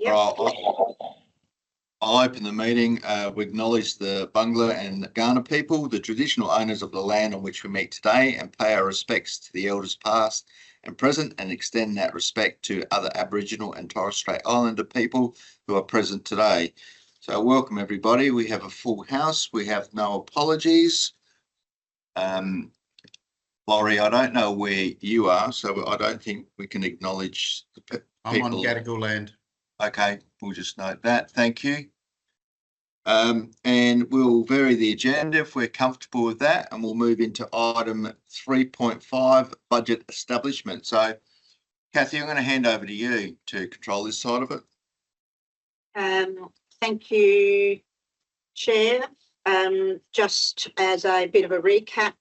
Yep. I'll open the meeting. We acknowledge the Bungla and the Kaurna people, the traditional owners of the land on which we meet today, and pay our respects to the elders past and present, and extend that respect to other Aboriginal and Torres Strait Islander people who are present today. So welcome everybody. We have a full house. We have no apologies. Laurie, I don't know where you are, so I don't think we can acknowledge the people. I'm on Gadigal land. Okay, we'll just note that. Thank you. And we'll vary the agenda if we're comfortable with that, and we'll move into item 3.5, budget establishment. So, Kathy, I'm going to hand over to you to control this side of it. Thank you, Chair. Just as a bit of a recap,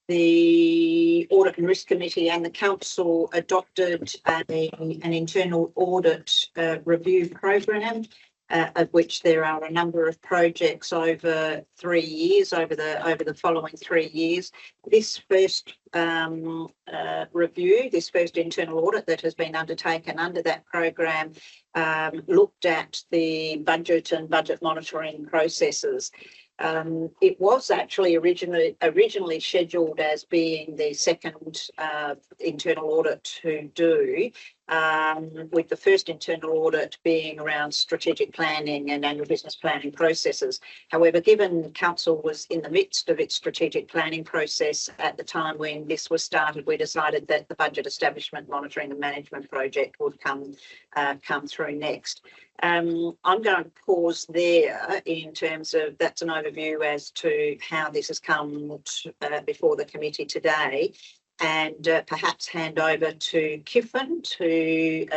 the Audit and Risk Committee and the Council adopted an internal audit review program, of which there are a number of projects over 3 years, over the following 3 years. This first review, this first internal audit that has been undertaken under that program, looked at the budget and budget monitoring processes. It was actually originally scheduled as being the second internal audit to do, with the first internal audit being around strategic planning and annual business planning processes. However, given Council was in the midst of its strategic planning process at the time when this was started, we decided that the budget establishment, monitoring and management project would come through next. I'm going to pause there in terms of that's an overview as to how this has come before the committee today, and perhaps hand over to Kiffin to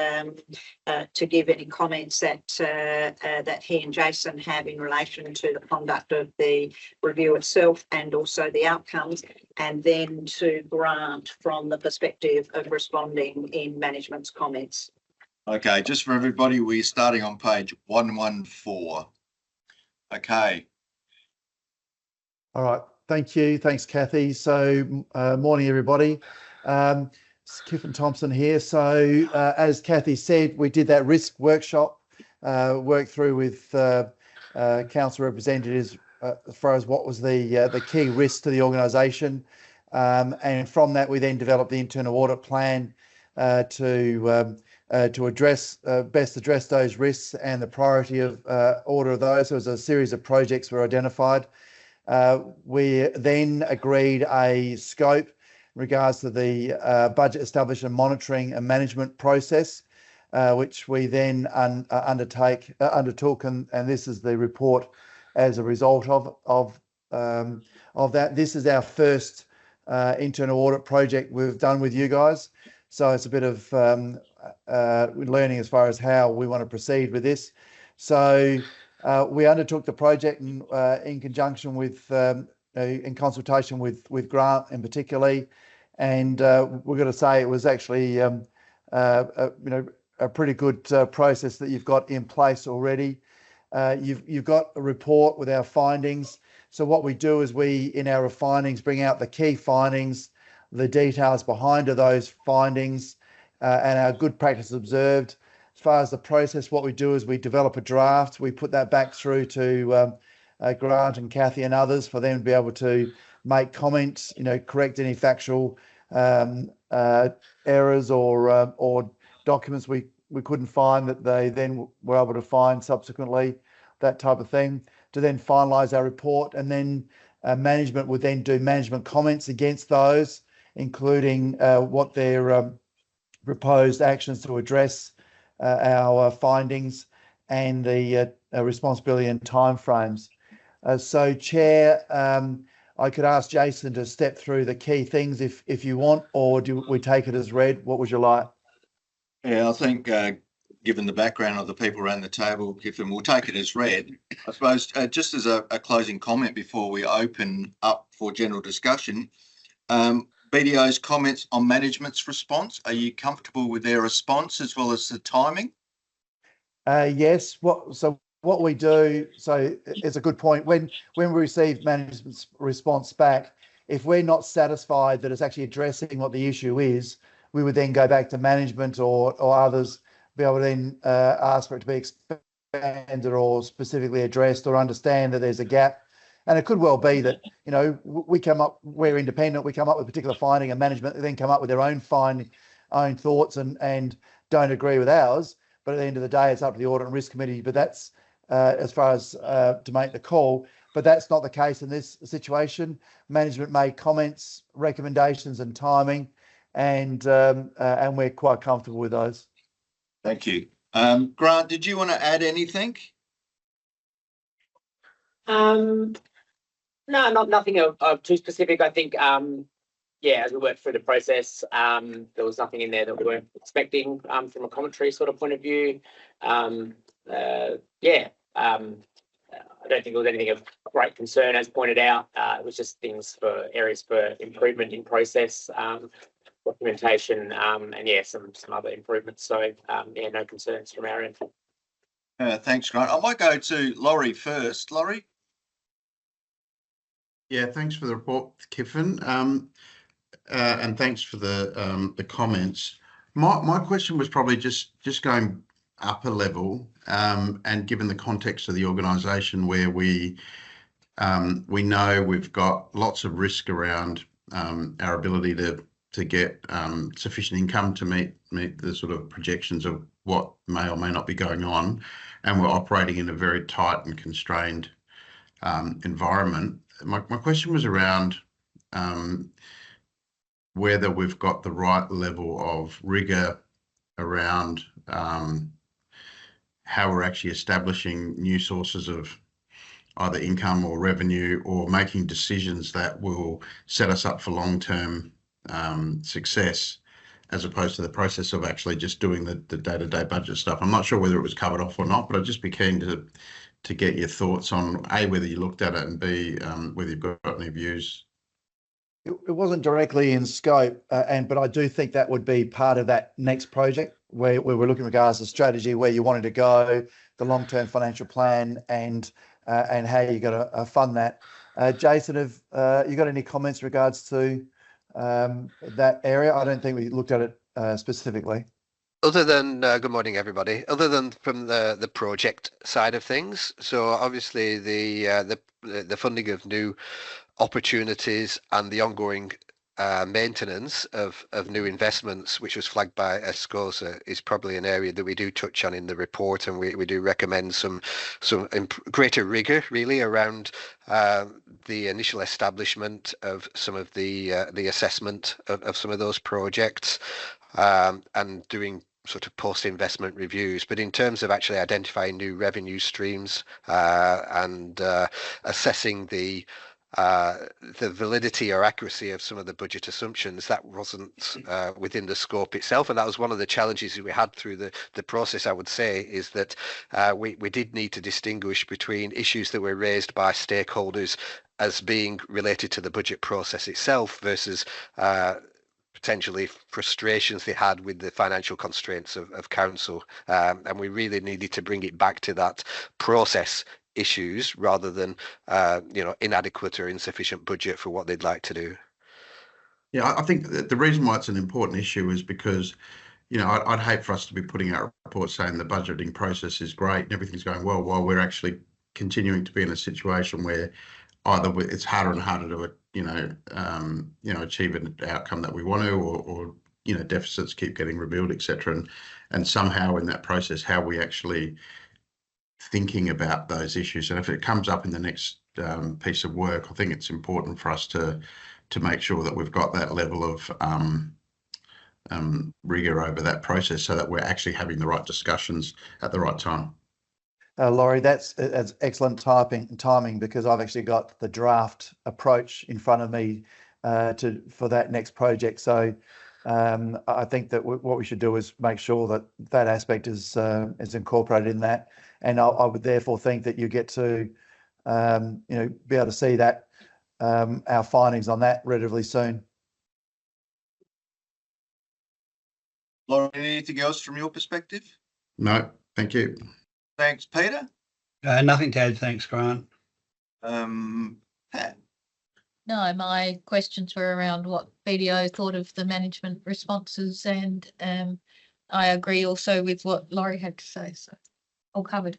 give any comments that he and Jason have in relation to the conduct of the review itself and also the outcomes, and then to Grant from the perspective of responding in management's comments. Okay, just for everybody, we're starting on page 114. Okay. All right. Thank you. Thanks, Kathy. So, morning, everybody. It's Kiffin Thompson here. So, as Kathy said, we did that risk workshop, worked through with council representatives as far as what was the key risks to the organisation, and from that we then developed the internal audit plan to best address those risks and the priority of order of those. So, it was a series of projects were identified. We then agreed a scope in regards to the budget establishment, monitoring and management process, which we then undertook, and this is the report as a result of that. This is our first internal audit project we've done with you guys, so it's a bit of learning as far as how we want to proceed with this. So we undertook the project in conjunction with, in consultation with Grant in particularly, and we're going to say it was actually, a pretty good process that you've got in place already. You've got a report with our findings. So what we do is we, in our findings, bring out the key findings, the details behind those findings, and our good practice observed. As far as the process, what we do is we develop a draft. We put that back through to Grant and Kathy and others for them to be able to make comments, correct any factual errors or documents we couldn't find that they then were able to find subsequently, that type of thing, to then finalise our report. And then management would then do management comments against those, including what their proposed actions to address our findings and the responsibility and timeframes. So, Chair, I could ask Jason to step through the key things if you want, or do we take it as read? What would you like? Yeah, I think given the background of the people around the table, Kiffin, we'll take it as read. I suppose just as a closing comment before we open up for general discussion, BDO's comments on management's response, are you comfortable with their response as well as the timing? Yes. What we do, so it's a good point. When we receive management's response back, if we're not satisfied that it's actually addressing what the issue is, we would then go back to management or others be able to then ask for it to be expanded or specifically addressed, or understand that there's a gap. And it could well be that, you know, we're independent, we come up with a particular finding, and management then come up with their own thoughts and don't agree with ours. But at the end of the day, it's up to the Audit and Risk Committee. But that's as far as to make the call. But that's not the case in this situation. Management made comments, recommendations, and timing, and we're quite comfortable with those. Thank you. Grant, did you want to add anything? No, nothing of too specific. I think, yeah, as we worked through the process, there was nothing in there that we weren't expecting from a commentary sort of point of view. Yeah, I don't think there was anything of great concern, as pointed out. It was just areas for improvement in process, documentation, and yeah, some other improvements. So yeah, no concerns from our end. Thanks, Grant. I might go to Laurie first. Laurie? Yeah, thanks for the report, Kiffin, and thanks for the comments. My question was probably just going up a level, and given the context of the organisation, where we know we've got lots of risk around our ability to get sufficient income to meet the sort of projections of what may or may not be going on, and we're operating in a very tight and constrained environment. My question was around whether we've got the right level of rigour around how we're actually establishing new sources of either income or revenue, or making decisions that will set us up for long-term success, as opposed to the process of actually just doing the day-to-day budget stuff. I'm not sure whether it was covered off or not, but I'd just be keen to get your thoughts on A, whether you looked at it, and B, whether you've got any views. It wasn't directly in scope, but I do think that would be part of that next project where we're looking regards to strategy, where you wanted to go, the long-term financial plan, and how you're going to fund that. Jason, have you got any comments regards to that area? I don't think we looked at it specifically. Other than good morning, everybody. Other than from the project side of things, so obviously the funding of new opportunities and the ongoing maintenance of new investments, which was flagged by ESCOSA, is probably an area that we do touch on in the report, and we do recommend some greater rigour really around the initial establishment of some of the assessment of some of those projects, and doing sort of post-investment reviews. But in terms of actually identifying new revenue streams and assessing the validity or accuracy of some of the budget assumptions, that wasn't within the scope itself. And that was one of the challenges we had through the process, I would say, is that we did need to distinguish between issues that were raised by stakeholders as being related to the budget process itself versus potentially frustrations they had with the financial constraints of council. And we really needed to bring it back to that process issues rather than inadequate or insufficient budget for what they'd like to do. Yeah, I think that the reason why it's an important issue is because, I'd hate for us to be putting out reports saying the budgeting process is great and everything's going well, while we're actually continuing to be in a situation where either it's harder and harder to achieve an outcome that we want to, or deficits keep getting revealed, etc. And somehow in that process, how we actually thinking about those issues. And if it comes up in the next piece of work, I think it's important for us to make sure that we've got that level of rigour over that process, so that we're actually having the right discussions at the right time. Laurie, that's excellent timing, because I've actually got the draft approach in front of me for that next project. So I think that what we should do is make sure that aspect is incorporated in that, and I would therefore think that you get to be able to see that our findings on that relatively soon. Laurie, anything else from your perspective? No, thank you. Thanks, Peter. Nothing to add. Thanks, Grant. Pat. No, my questions were around what BDO thought of the management responses and I agree also with what Laurie had to say, so all covered.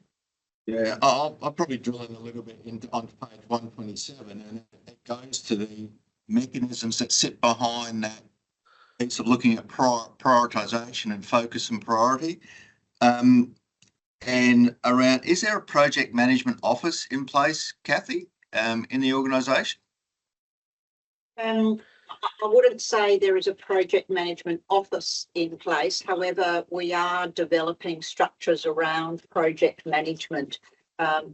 Yeah, I'll probably drill in a little bit onto page 127, and it goes to the mechanisms that sit behind that piece of looking at prioritisation and focus and priority. And around, is there a project management office in place, Kathy, in the organisation? I wouldn't say there is a project management office in place. However, we are developing structures around project management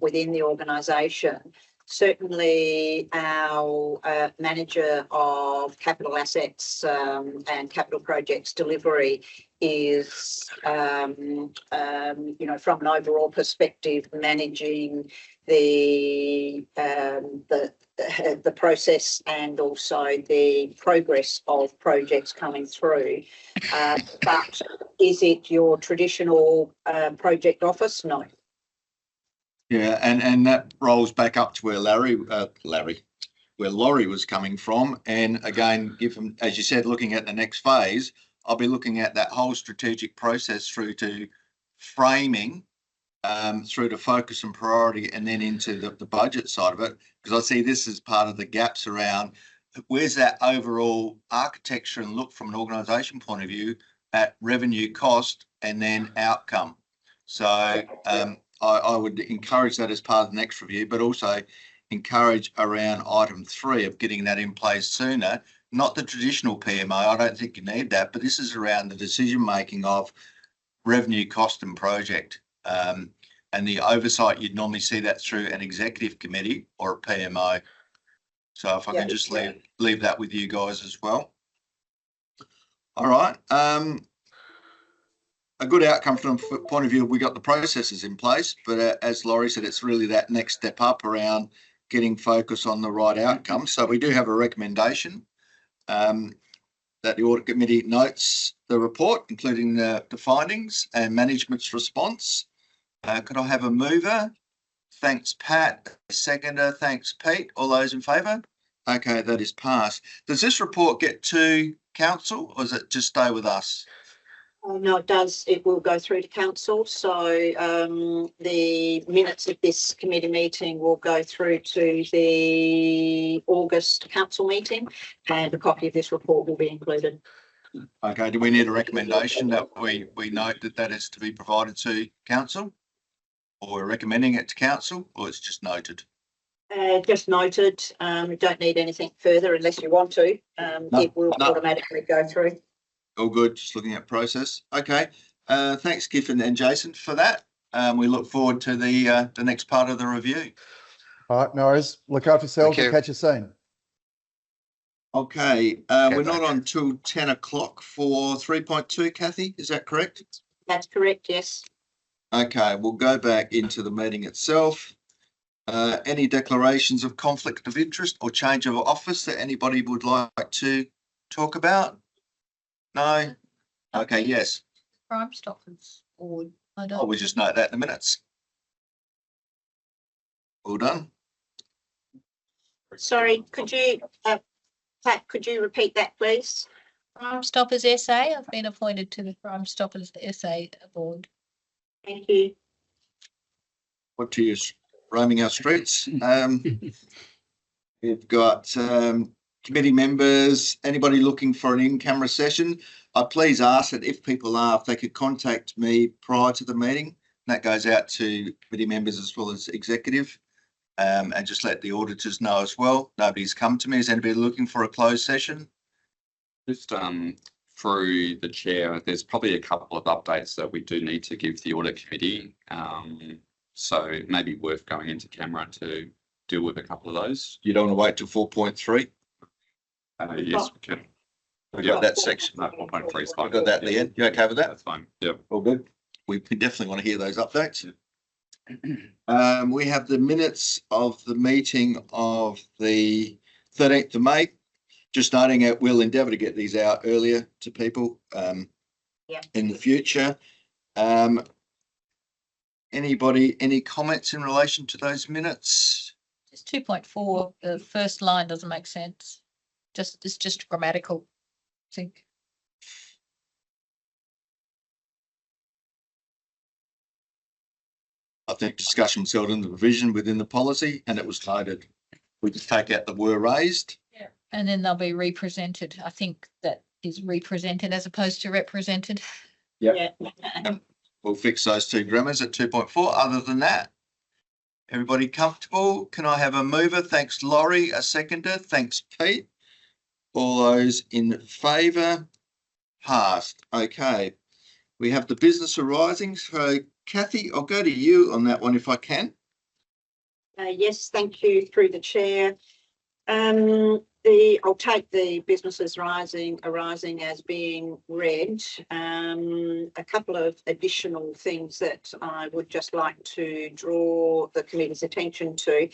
within the organisation. Certainly, our manager of capital assets and capital projects delivery is, you know, from an overall perspective, managing the process and also the progress of projects coming through. But is it your traditional project office? No. Yeah, and that rolls back up to where where Laurie was coming from. And again, given, as you said, looking at the next phase, I'll be looking at that whole strategic process through to framing, through to focus and priority, and then into the budget side of it, because I see this as part of the gaps around where's that overall architecture and look from an organisation point of view at revenue, cost, and then outcome. So I would encourage that as part of the next review, but also encourage around item 3 of getting that in place sooner. Not the traditional PMO, I don't think you need that, but this is around the decision making of revenue, cost, and project. And the oversight, you'd normally see that through an executive committee or a PMO. So if I can just leave that with you guys as well. All right. A good outcome from the point of view, we got the processes in place, but as Laurie said, it's really that next step up around getting focus on the right outcome. So we do have a recommendation that the audit committee notes the report, including the findings and management's response. Could I have a mover? Thanks, Pat. A seconder. Thanks, Pete. All those in favour? Okay, that is passed. Does this report get to council, or does it just stay with us? No, it does. It will go through to council. So the minutes of this committee meeting will go through to the August council meeting, and a copy of this report will be included. Okay, do we need a recommendation that we note that is to be provided to council, or we're recommending it to council, or it's just noted? Just noted. We don't need anything further unless you want to. It will automatically go through. All good, just looking at process. Okay, thanks, Giffen and Jason, for that. We look forward to the next part of the review. All right, no worries. Look after yourselves. We'll catch you soon. Okay, we're not on till 10 o'clock for 3.2, Kathy, is that correct? That's correct, yes. Okay, we'll go back into the meeting itself. Any declarations of conflict of interest or change of office that anybody would like to talk about? No? Okay, yes. Crime Stoppers, or I don't. Oh, we just note that in the minutes. Well done. Sorry, could you, Pat, could you repeat that, please? Crime Stoppers SA. I've been appointed to the Crime Stoppers SA board. Thank you. What to use? Roaming our streets. We've got committee members, anybody looking for an in-camera session, I please ask that if people are, if they could contact me prior to the meeting. That goes out to committee members as well as executive, and just let the auditors know as well. Nobody's come to me. Is anybody looking for a closed session? Just through the chair, there's probably a couple of updates that we do need to give the audit committee. So it may be worth going into camera to deal with a couple of those. You don't want to wait till 4.3? Yes, we can. We've got that section. No, 4.3 is fine. We've got that at the end. You okay with that? That's fine. Yeah. All good. We definitely want to hear those updates. We have the minutes of the meeting of the 13th of May. Just noting it, we'll endeavour to get these out earlier to people in the future. Anybody, any comments in relation to those minutes? Just 2.4, the first line doesn't make sense. It's just grammatical, I think. I think discussion was held in the provision within the policy, and it was noted. We just take out the were raised. Yeah. And then they'll be represented. I think that is represented as opposed to represented. Yeah. We'll fix those two grammars at 2.4. Other than that, everybody comfortable? Can I have a mover? Thanks, Laurie. A seconder? Thanks, Pete. All those in favour? Passed. Okay. We have the business arising. So, Kathy, I'll go to you on that one if I can. Yes, thank you through the chair. I'll take the businesses arising as being read. A couple of additional things that I would just like to draw the committee's attention to.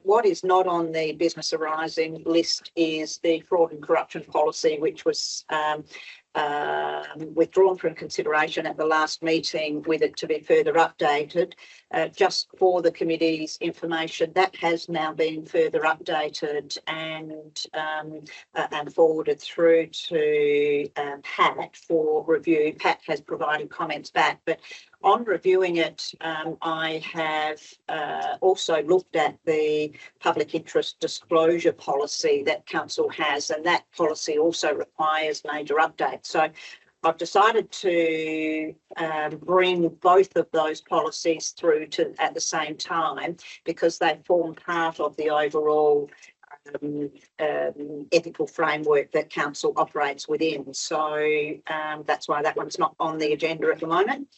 What is not on the business arising list is the fraud and corruption policy, which was withdrawn from consideration at the last meeting with it to be further updated. Just for the committee's information, that has now been further updated and forwarded through to Pat for review. Pat has provided comments back, but on reviewing it, I have also looked at the public interest disclosure policy that council has, and that policy also requires major updates. So I've decided to bring both of those policies through to at the same time because they form part of the overall ethical framework that council operates within. So that's why that one's not on the agenda at the moment.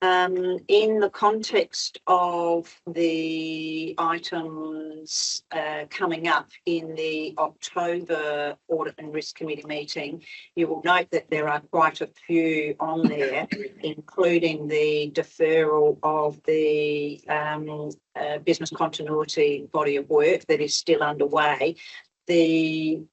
In the context of the items coming up in the October Audit and Risk Committee meeting, you will note that there are quite a few on there, including the deferral of the business continuity body of work that is still underway. That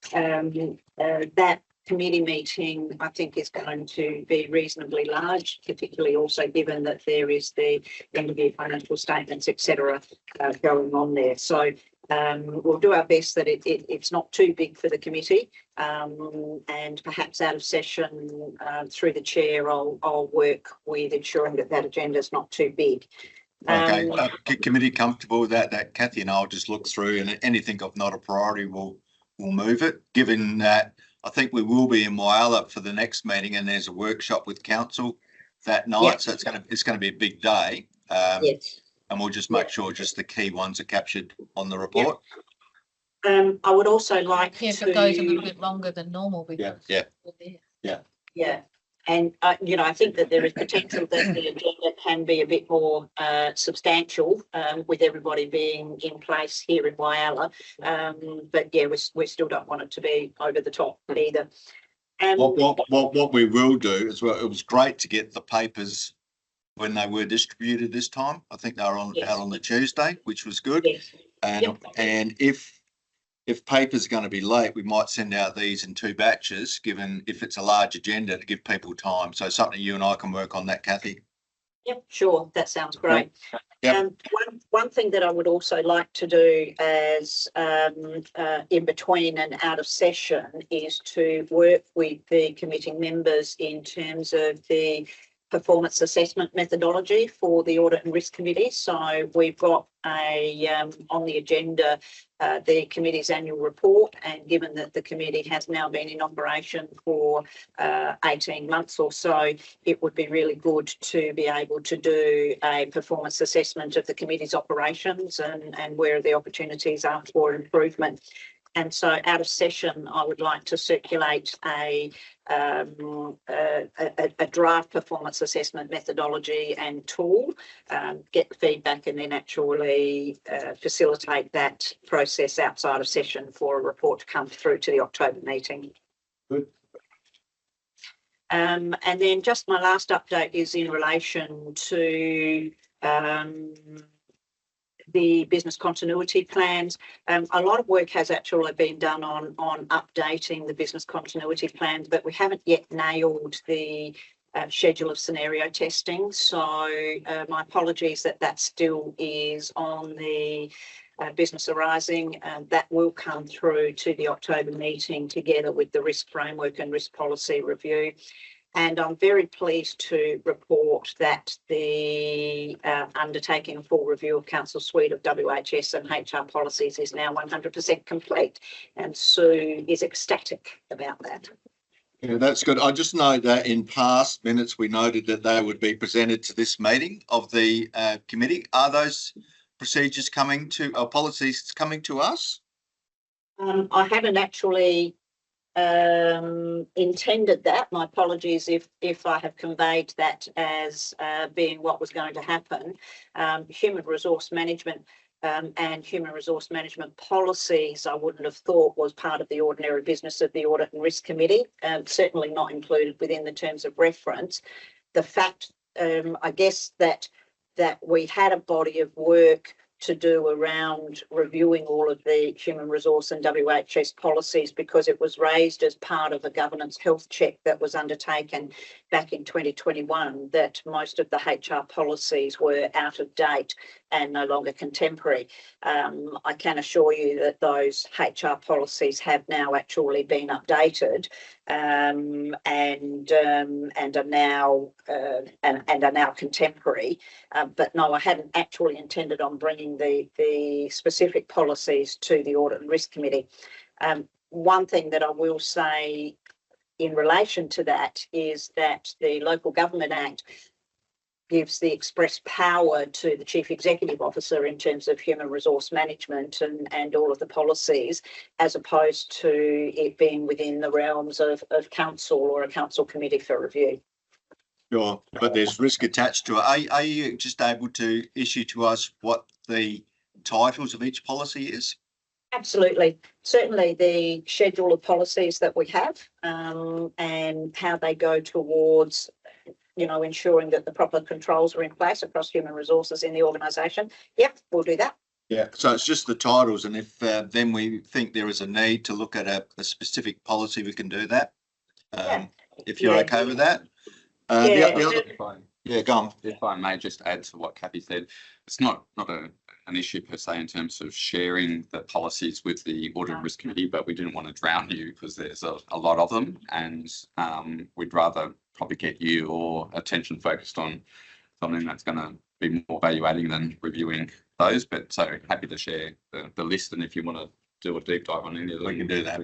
committee meeting, I think, is going to be reasonably large, particularly also given that there is the end of year financial statements, etc., going on there. So we'll do our best that it's not too big for the committee, and perhaps out of session through the chair, I'll work with ensuring that agenda is not too big. Okay, committee comfortable with that Kathy and I'll just look through, and anything of not a priority we'll move it, given that I think we will be in Whyalla for the next meeting, and there's a workshop with council that night. Yep. So it's going to be a big day. Yes. And we'll just make sure just the key ones are captured on the report. Yep. I would also like to. If it goes a little bit longer than normal, because yeah. And I think that there is potential that the agenda can be a bit more substantial with everybody being in place here in Whyalla. But yeah, we still don't want it to be over the top either. What we will do as well, it was great to get the papers when they were distributed this time. I think they were out on the Tuesday, which was good. Yes. And if paper's going to be late, we might send out these in 2 batches, given if it's a large agenda, to give people time. So something you and I can work on that, Kathy. Yep, sure. That sounds great. Yep. One thing that I would also like to do as in between and out of session is to work with the committee members in terms of the performance assessment methodology for the Audit and Risk Committee. So we've got on the agenda the committee's annual report, and given that the committee has now been in operation for 18 months or so, it would be really good to be able to do a performance assessment of the committee's operations and where the opportunities are for improvement. And so out of session, I would like to circulate a draft performance assessment methodology and tool, get the feedback, and then actually facilitate that process outside of session for a report to come through to the October meeting. Good. And then just my last update is in relation to the business continuity plans. A lot of work has actually been done on updating the business continuity plans, but we haven't yet nailed the schedule of scenario testing. So my apologies that still is on the business arising. That will come through to the October meeting together with the risk framework and risk policy review. And I'm very pleased to report that the undertaking a full review of Council's suite of WHS and HR policies is now 100% complete, and Sue is ecstatic about that. Yeah, that's good. I just know that in past minutes, we noted that they would be presented to this meeting of the committee. Are those procedures coming to, or policies coming to us? I haven't actually intended that. My apologies if I have conveyed that as being what was going to happen. Human resource management and human resource management policies, I wouldn't have thought was part of the ordinary business of the Audit and Risk Committee, certainly not included within the terms of reference. The fact, I guess, that we had a body of work to do around reviewing all of the human resource and WHS policies, because it was raised as part of a governance health check that was undertaken back in 2021, that most of the HR policies were out of date and no longer contemporary. I can assure you that those HR policies have now actually been updated and are now contemporary. But no, I hadn't actually intended on bringing the specific policies to the Audit and Risk Committee. One thing that I will say in relation to that is that the Local Government Act gives the express power to the Chief Executive Officer in terms of human resource management and all of the policies, as opposed to it being within the realms of council or a council committee for review. Sure, but there's risk attached to it. Are you just able to issue to us what the titles of each policy is? Absolutely. Certainly the schedule of policies that we have and how they go towards, you know, ensuring that the proper controls are in place across human resources in the organisation. Yep, we'll do that. Yeah, so it's just the titles, and if then we think there is a need to look at a specific policy, we can do that. If you're okay with that. Yeah, go on. If I may just add to what Kathy said, it's not an issue per se in terms of sharing the policies with the Audit and Risk Committee, but we didn't want to drown you because there's a lot of them, and we'd rather probably get your attention focused on something that's going to be more value adding than reviewing those. But so happy to share the list, and if you want to do a deep dive on any of them, we can do that.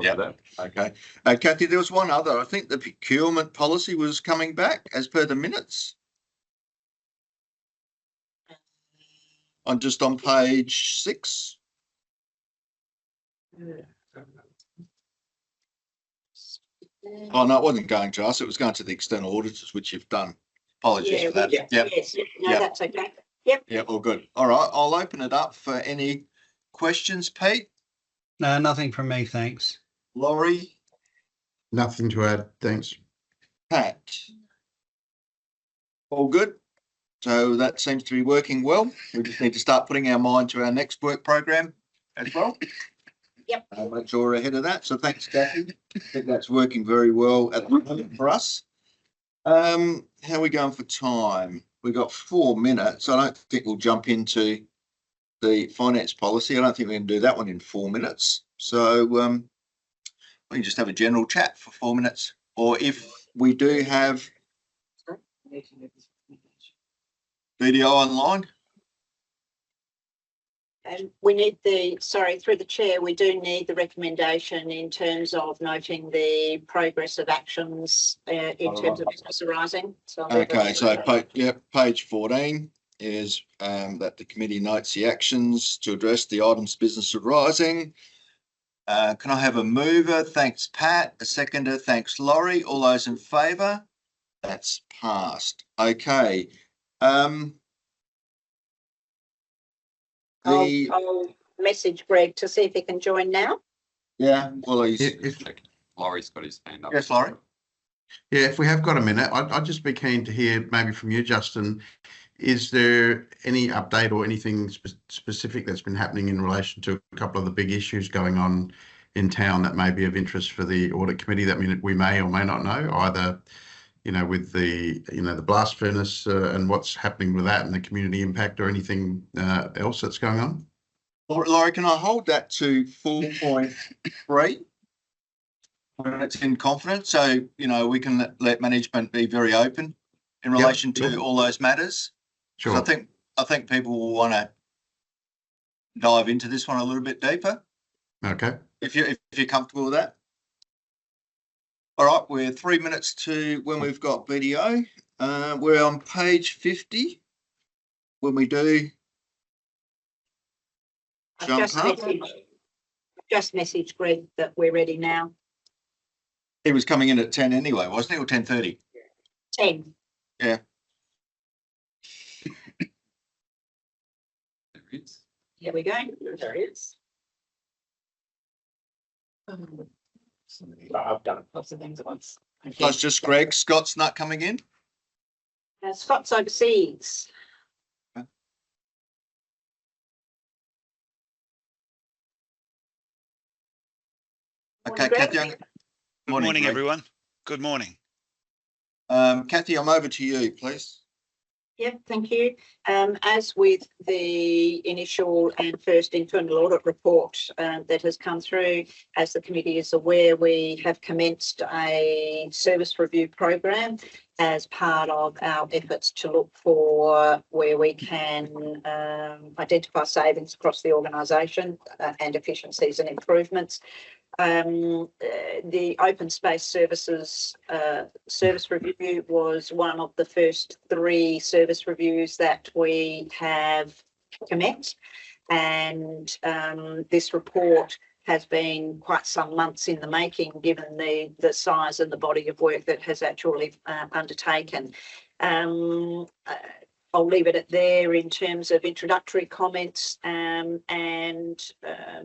Yeah. Okay. Kathy, there was one other. I think the procurement policy was coming back as per the minutes. I'm just on page 6. Oh, no, it wasn't going to us. It was going to the external auditors, which you've done. Apologies for that. Yes. No, that's okay. Yep. Yeah, all good. All right. I'll open it up for any questions, Pete. No, nothing from me, thanks. Laurie. Nothing to add, thanks. Pat. All good. So that seems to be working well. We just need to start putting our mind to our next work program as well. Yep. Make sure we're ahead of that. So thanks, Kathy. I think that's working very well at the moment for us. How are we going for time? We've got 4 minutes. I don't think we'll jump into the finance policy. I don't think we can do that one in 4 minutes. So we can just have a general chat for 4 minutes. Or if we do have video online. And we need through the chair, we do need the recommendation in terms of noting the progress of actions in terms of business arising. So okay, so page 14 is that the committee notes the actions to address the items business arising. Can I have a mover? Thanks, Pat. A seconder? Thanks, Laurie. All those in favour? That's passed. Okay. I'll message Greg to see if he can join now. Yeah, well, Laurie's got his hand up. Yes, Laurie. Yeah, if we have got a minute, I'd just be keen to hear maybe from you, Justin. Is there any update or anything specific that's been happening in relation to a couple of the big issues going on in town that may be of interest for the audit committee that we may or may not know, either, you know, with the, you know, the blast furnace and what's happening with that and the community impact, or anything else that's going on? Laurie, can I hold that to 4.3? when it's in confidence. So, you know, we can let management be very open in relation to all those matters. Sure. I think people will want to dive into this one a little bit deeper. Okay. If you're comfortable with that. All right, we're 3 minutes to when we've got video. We're on page 50. When we do jump up. Just message Greg that we're ready now. He was coming in at 10 anyway, wasn't he, or 10:30? 10. Yeah. There it is. Here we go. There it is. I've done lots of things at once. So it's just Greg. Scott's not coming in. Scott's overseas. Okay, Greg. Kathy. Good morning, Greg. everyone. Good morning. Kathy, I'm over to you, please. Yep, thank you. As with the initial and first internal audit report that has come through, as the committee is aware, we have commenced a service review program as part of our efforts to look for where we can identify savings across the organisation and efficiencies and improvements. The open space services service review was one of the first 3 service reviews that we have commenced, and this report has been quite some months in the making, given the size and the body of work that has actually undertaken. I'll leave it at there in terms of introductory comments and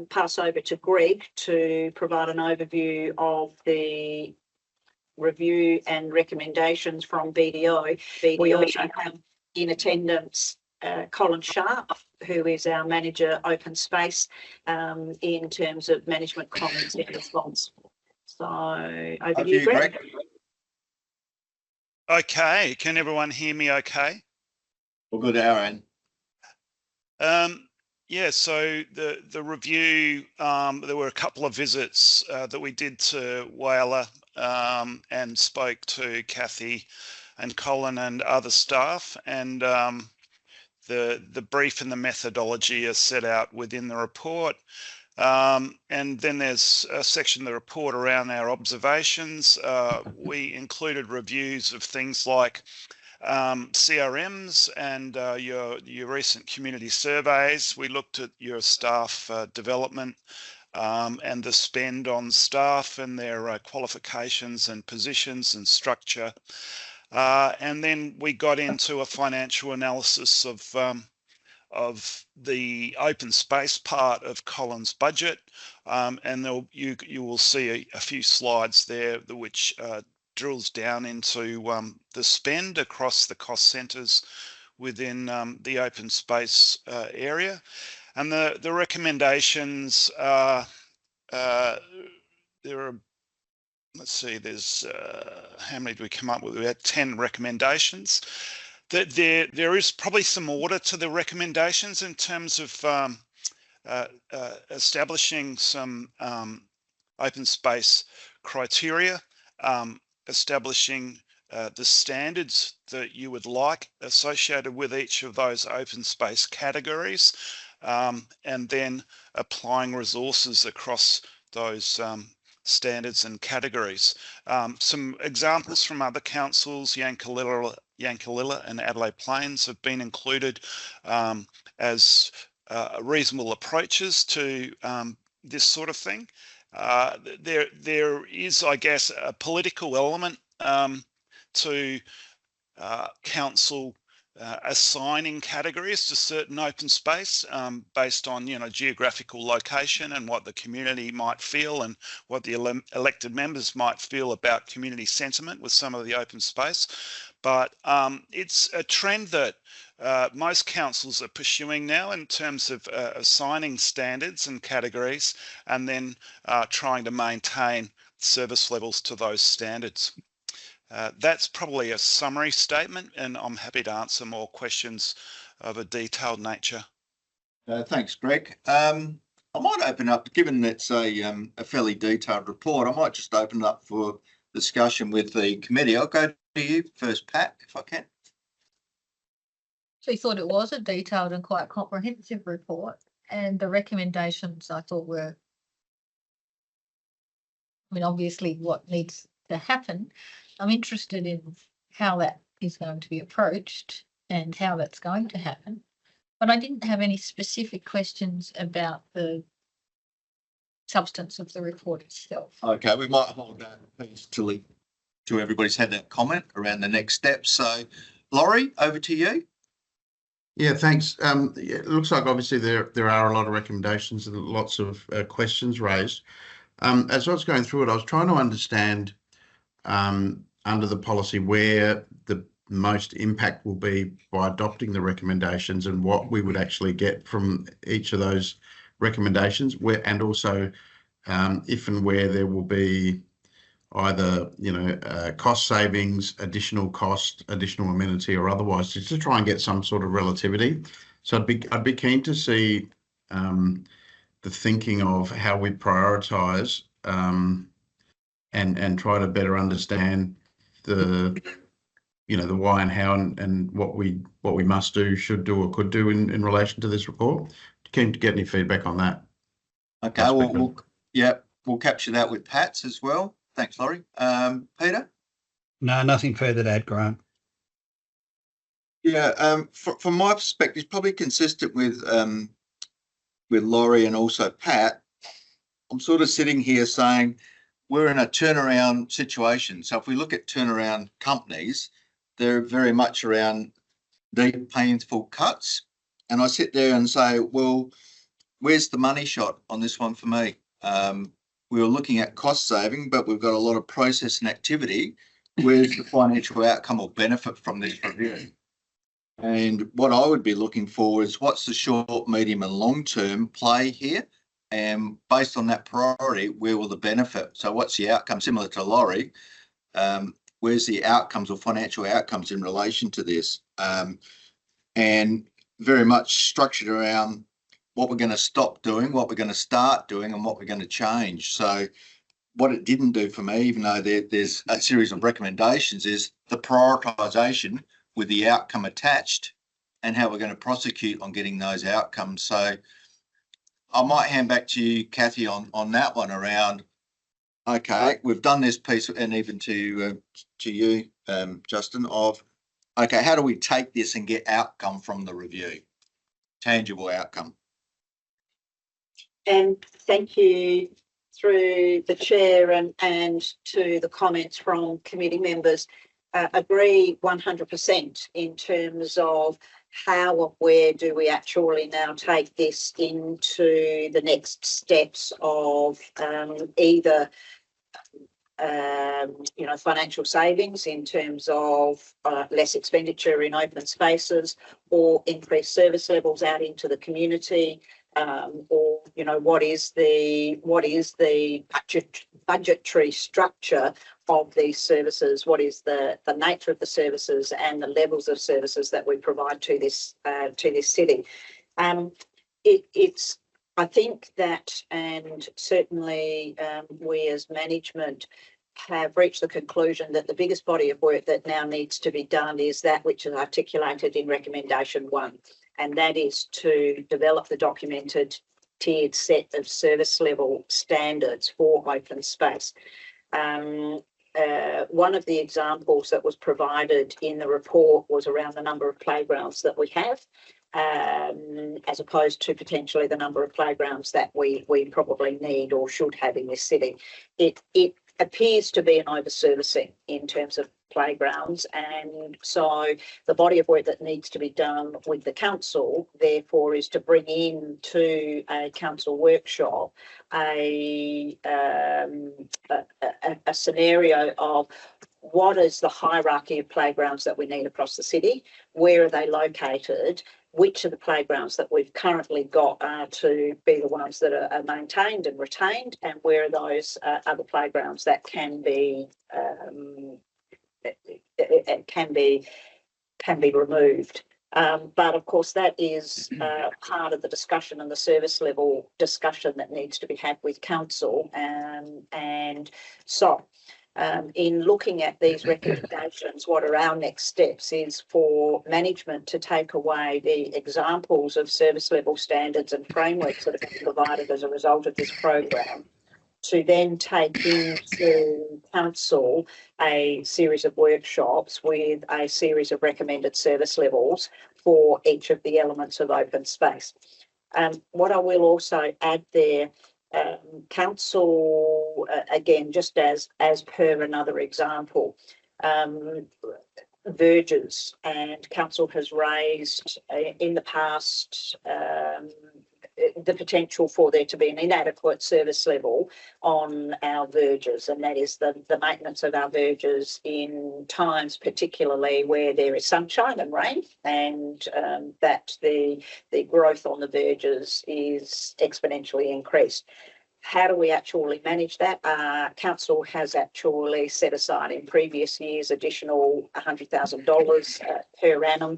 pass over to Greg to provide an overview of the review and recommendations from BDO. We also have in attendance Colin Sharp, who is our manager open space, in terms of management comments in response. So over to you, Greg. Okay, can everyone hear me okay? Well, good, Aaron. Yeah, so the review, there were a couple of visits that we did to Whyalla and spoke to Kathy and Colin and other staff, and the brief and the methodology are set out within the report. And then there's a section of the report around our observations. We included reviews of things like CRMs and your recent community surveys. We looked at your staff development and the spend on staff and their qualifications and positions and structure. And then we got into a financial analysis of the open space part of Colin's budget, and you will see a few slides there which drills down into the spend across the cost centres within the open space area, and the recommendations are there are. Let's see. There's how many do we come up with? We had 10 recommendations. There is probably some order to the recommendations in terms of establishing some open space criteria, establishing the standards that you would like associated with each of those open space categories, and then applying resources across those standards and categories. Some examples from other councils, Yankalilla and Adelaide Plains have been included as reasonable approaches to this sort of thing. There is, I guess, a political element to council assigning categories to certain open space based on geographical location and what the community might feel and what the elected members might feel about community sentiment with some of the open space. But it's a trend that most councils are pursuing now in terms of assigning standards and categories and then trying to maintain service levels to those standards. That's probably a summary statement, and I'm happy to answer more questions of a detailed nature. Thanks, Greg. I might open up, given it's a fairly detailed report, I might just open it up for discussion with the committee. I'll go to you first, Pat, if I can. So I thought it was a detailed and quite comprehensive report, and the recommendations I thought were, I mean, obviously what needs to happen. I'm interested in how that is going to be approached and how that's going to happen. But I didn't have any specific questions about the substance of the report itself. Okay, we might hold that piece till everybody's had that comment around the next steps. So, Laurie, over to you. Yeah, thanks. It looks like obviously there are a lot of recommendations and lots of questions raised. As I was going through it, I was trying to understand under the policy where the most impact will be by adopting the recommendations and what we would actually get from each of those recommendations, where, and also if and where there will be either cost savings, additional cost, additional amenity, or otherwise, just to try and get some sort of relativity. So I'd be keen to see the thinking of how we prioritise and try to better understand the the why and how and what we must do, should do, or could do in relation to this report. Keen to get any feedback on that. Okay, we'll capture that with Pat's as well. Thanks, Laurie. Peter? No, nothing further to add, Grant. Yeah, from my perspective, probably consistent with Laurie and also Pat. I'm sort of sitting here saying we're in a turnaround situation. So if we look at turnaround companies, they're very much around deep, painful cuts. And I sit there and say, well, where's the money shot on this one for me? We were looking at cost saving, but we've got a lot of process and activity. Where's the financial outcome or benefit from this review? And what I would be looking for is what's the short, medium and long-term play here? And based on that priority, where will the benefit? So what's the outcome? Similar to Laurie, where's the outcomes or financial outcomes in relation to this? And very much structured around what we're going to stop doing, what we're going to start doing, and what we're going to change. So what it didn't do for me, even though there's a series of recommendations, is the prioritisation with the outcome attached and how we're going to prosecute on getting those outcomes. So I might hand back to you, Kathy, on that one around, okay, we've done this piece, and even to you, Justin, of, okay, how do we take this and get outcome from the review? Tangible outcome. And thank you through the chair and to the comments from committee members. Agree 100% in terms of how or where do we actually now take this into the next steps of either financial savings in terms of less expenditure in open spaces, or increased service levels out into the community, or what is the budgetary structure of these services, what is the nature of the services and the levels of services that we provide to this city. It's I think that, and certainly we as management have reached the conclusion that the biggest body of work that now needs to be done is that which is articulated in recommendation 1, and that is to develop the documented tiered set of service level standards for open space. One of the examples that was provided in the report was around the number of playgrounds that we have, as opposed to potentially the number of playgrounds that we probably need or should have in this city. It appears to be an over-servicing in terms of playgrounds, and so the body of work that needs to be done with the council, therefore, is to bring in to a council workshop a scenario of what is the hierarchy of playgrounds that we need across the city, where are they located, which of the playgrounds that we've currently got are to be the ones that are maintained and retained, and where are those other playgrounds that can be removed. But of course, that is part of the discussion and the service level discussion that needs to be had with council. And so in looking at these recommendations, what are our next steps is for management to take away the examples of service level standards and frameworks that have been provided as a result of this program, to then take into council a series of workshops with a series of recommended service levels for each of the elements of open space. What I will also add there, council, again, just as per another example, verges, and council has raised in the past the potential for there to be an inadequate service level on our verges, and that is the maintenance of our verges in times particularly where there is sunshine and rain, and that the growth on the verges is exponentially increased. How do we actually manage that? Council has actually set aside in previous years additional $100,000 per annum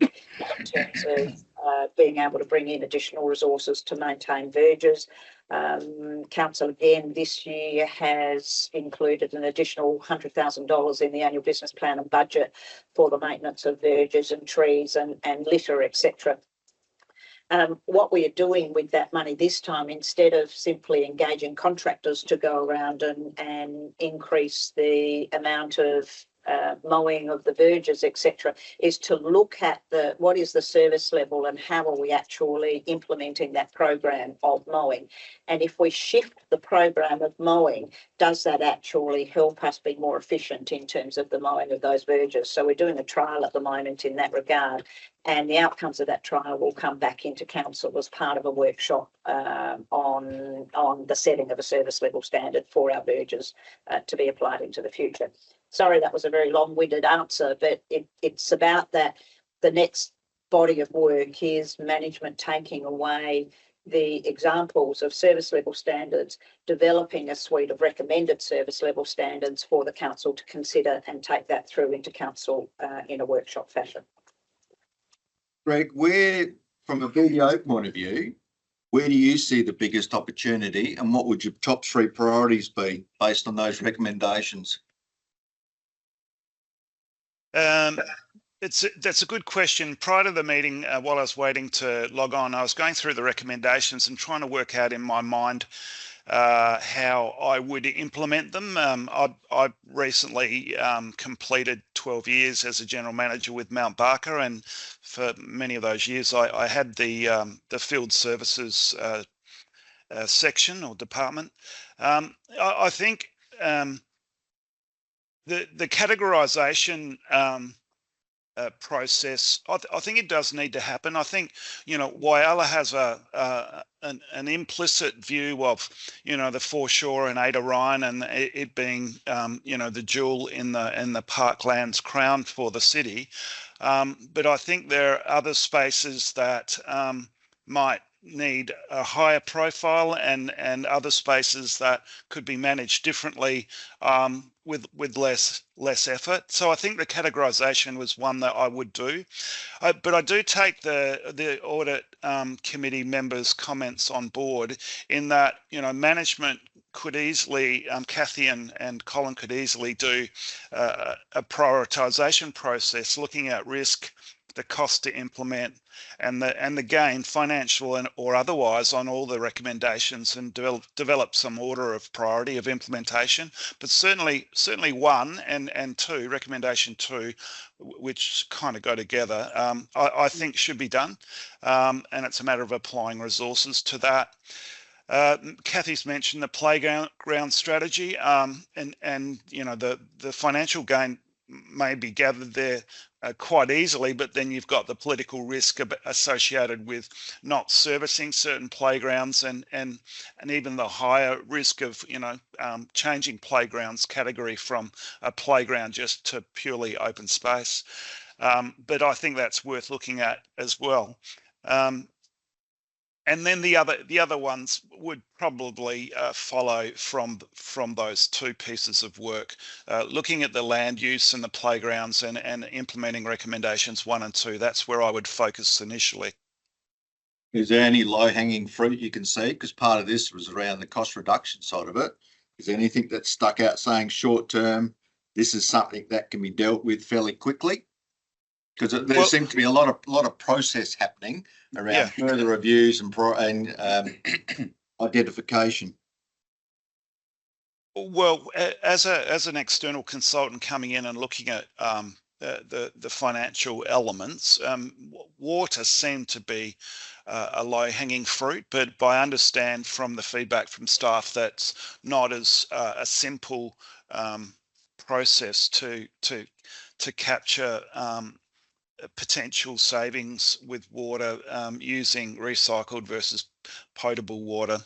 in terms of being able to bring in additional resources to maintain verges. Council again this year has included an additional $100,000 in the annual business plan and budget for the maintenance of verges and trees and litter, etc. What we are doing with that money this time, instead of simply engaging contractors to go around and increase the amount of mowing of the verges, etc., is to look at what is the service level and how are we actually implementing that program of mowing. And if we shift the program of mowing, does that actually help us be more efficient in terms of the mowing of those verges? So we're doing a trial at the moment in that regard, and the outcomes of that trial will come back into council as part of a workshop on the setting of a service level standard for our verges to be applied into the future. Sorry, that was a very long-winded answer, but it's about that. The next body of work is management taking away the examples of service level standards, developing a suite of recommended service level standards for the council to consider and take that through into council in a workshop fashion. Greg, from a BDO point of view, where do you see the biggest opportunity, and what would your top 3 priorities be based on those recommendations? That's a good question. Prior to the meeting, while I was waiting to log on, I was going through the recommendations and trying to work out in my mind how I would implement them. I recently completed 12 years as a general manager with Mount Barker, and for many of those years I had the field services section or department. I think the categorization process, I think it does need to happen. I think, Whyalla has an implicit view of, the foreshore and Ada Ryan, and it being, the jewel in the parklands crown for the city. But I think there are other spaces that might need a higher profile, and other spaces that could be managed differently with less effort. So I think the categorization was one that I would do. But I do take the audit committee members' comments on board, in that management could easily, Kathy and Colin could easily do a prioritization process, looking at risk, the cost to implement, and the gain, financial or otherwise, on all the recommendations, and develop some order of priority of implementation. But certainly 1 and 2, recommendation 2, which kind of go together, I think should be done, and it's a matter of applying resources to that. Kathy's mentioned the playground strategy, and the financial gain may be gathered there quite easily, but then you've got the political risk associated with not servicing certain playgrounds, and even the higher risk of changing playgrounds category from a playground just to purely open space. But I think that's worth looking at as well. And then the other ones would probably follow from those two pieces of work, looking at the land use and the playgrounds and implementing recommendations 1 and 2. That's where I would focus initially. Is there any low-hanging fruit you can see? Because part of this was around the cost reduction side of it. Is there anything that stuck out saying short term, this is something that can be dealt with fairly quickly? Because there seemed to be a lot of process happening around further reviews and identification. Well, as an external consultant coming in and looking at the financial elements, water seemed to be a low-hanging fruit, but I understand from the feedback from staff that's not as a simple process to capture potential savings with water using recycled versus potable water,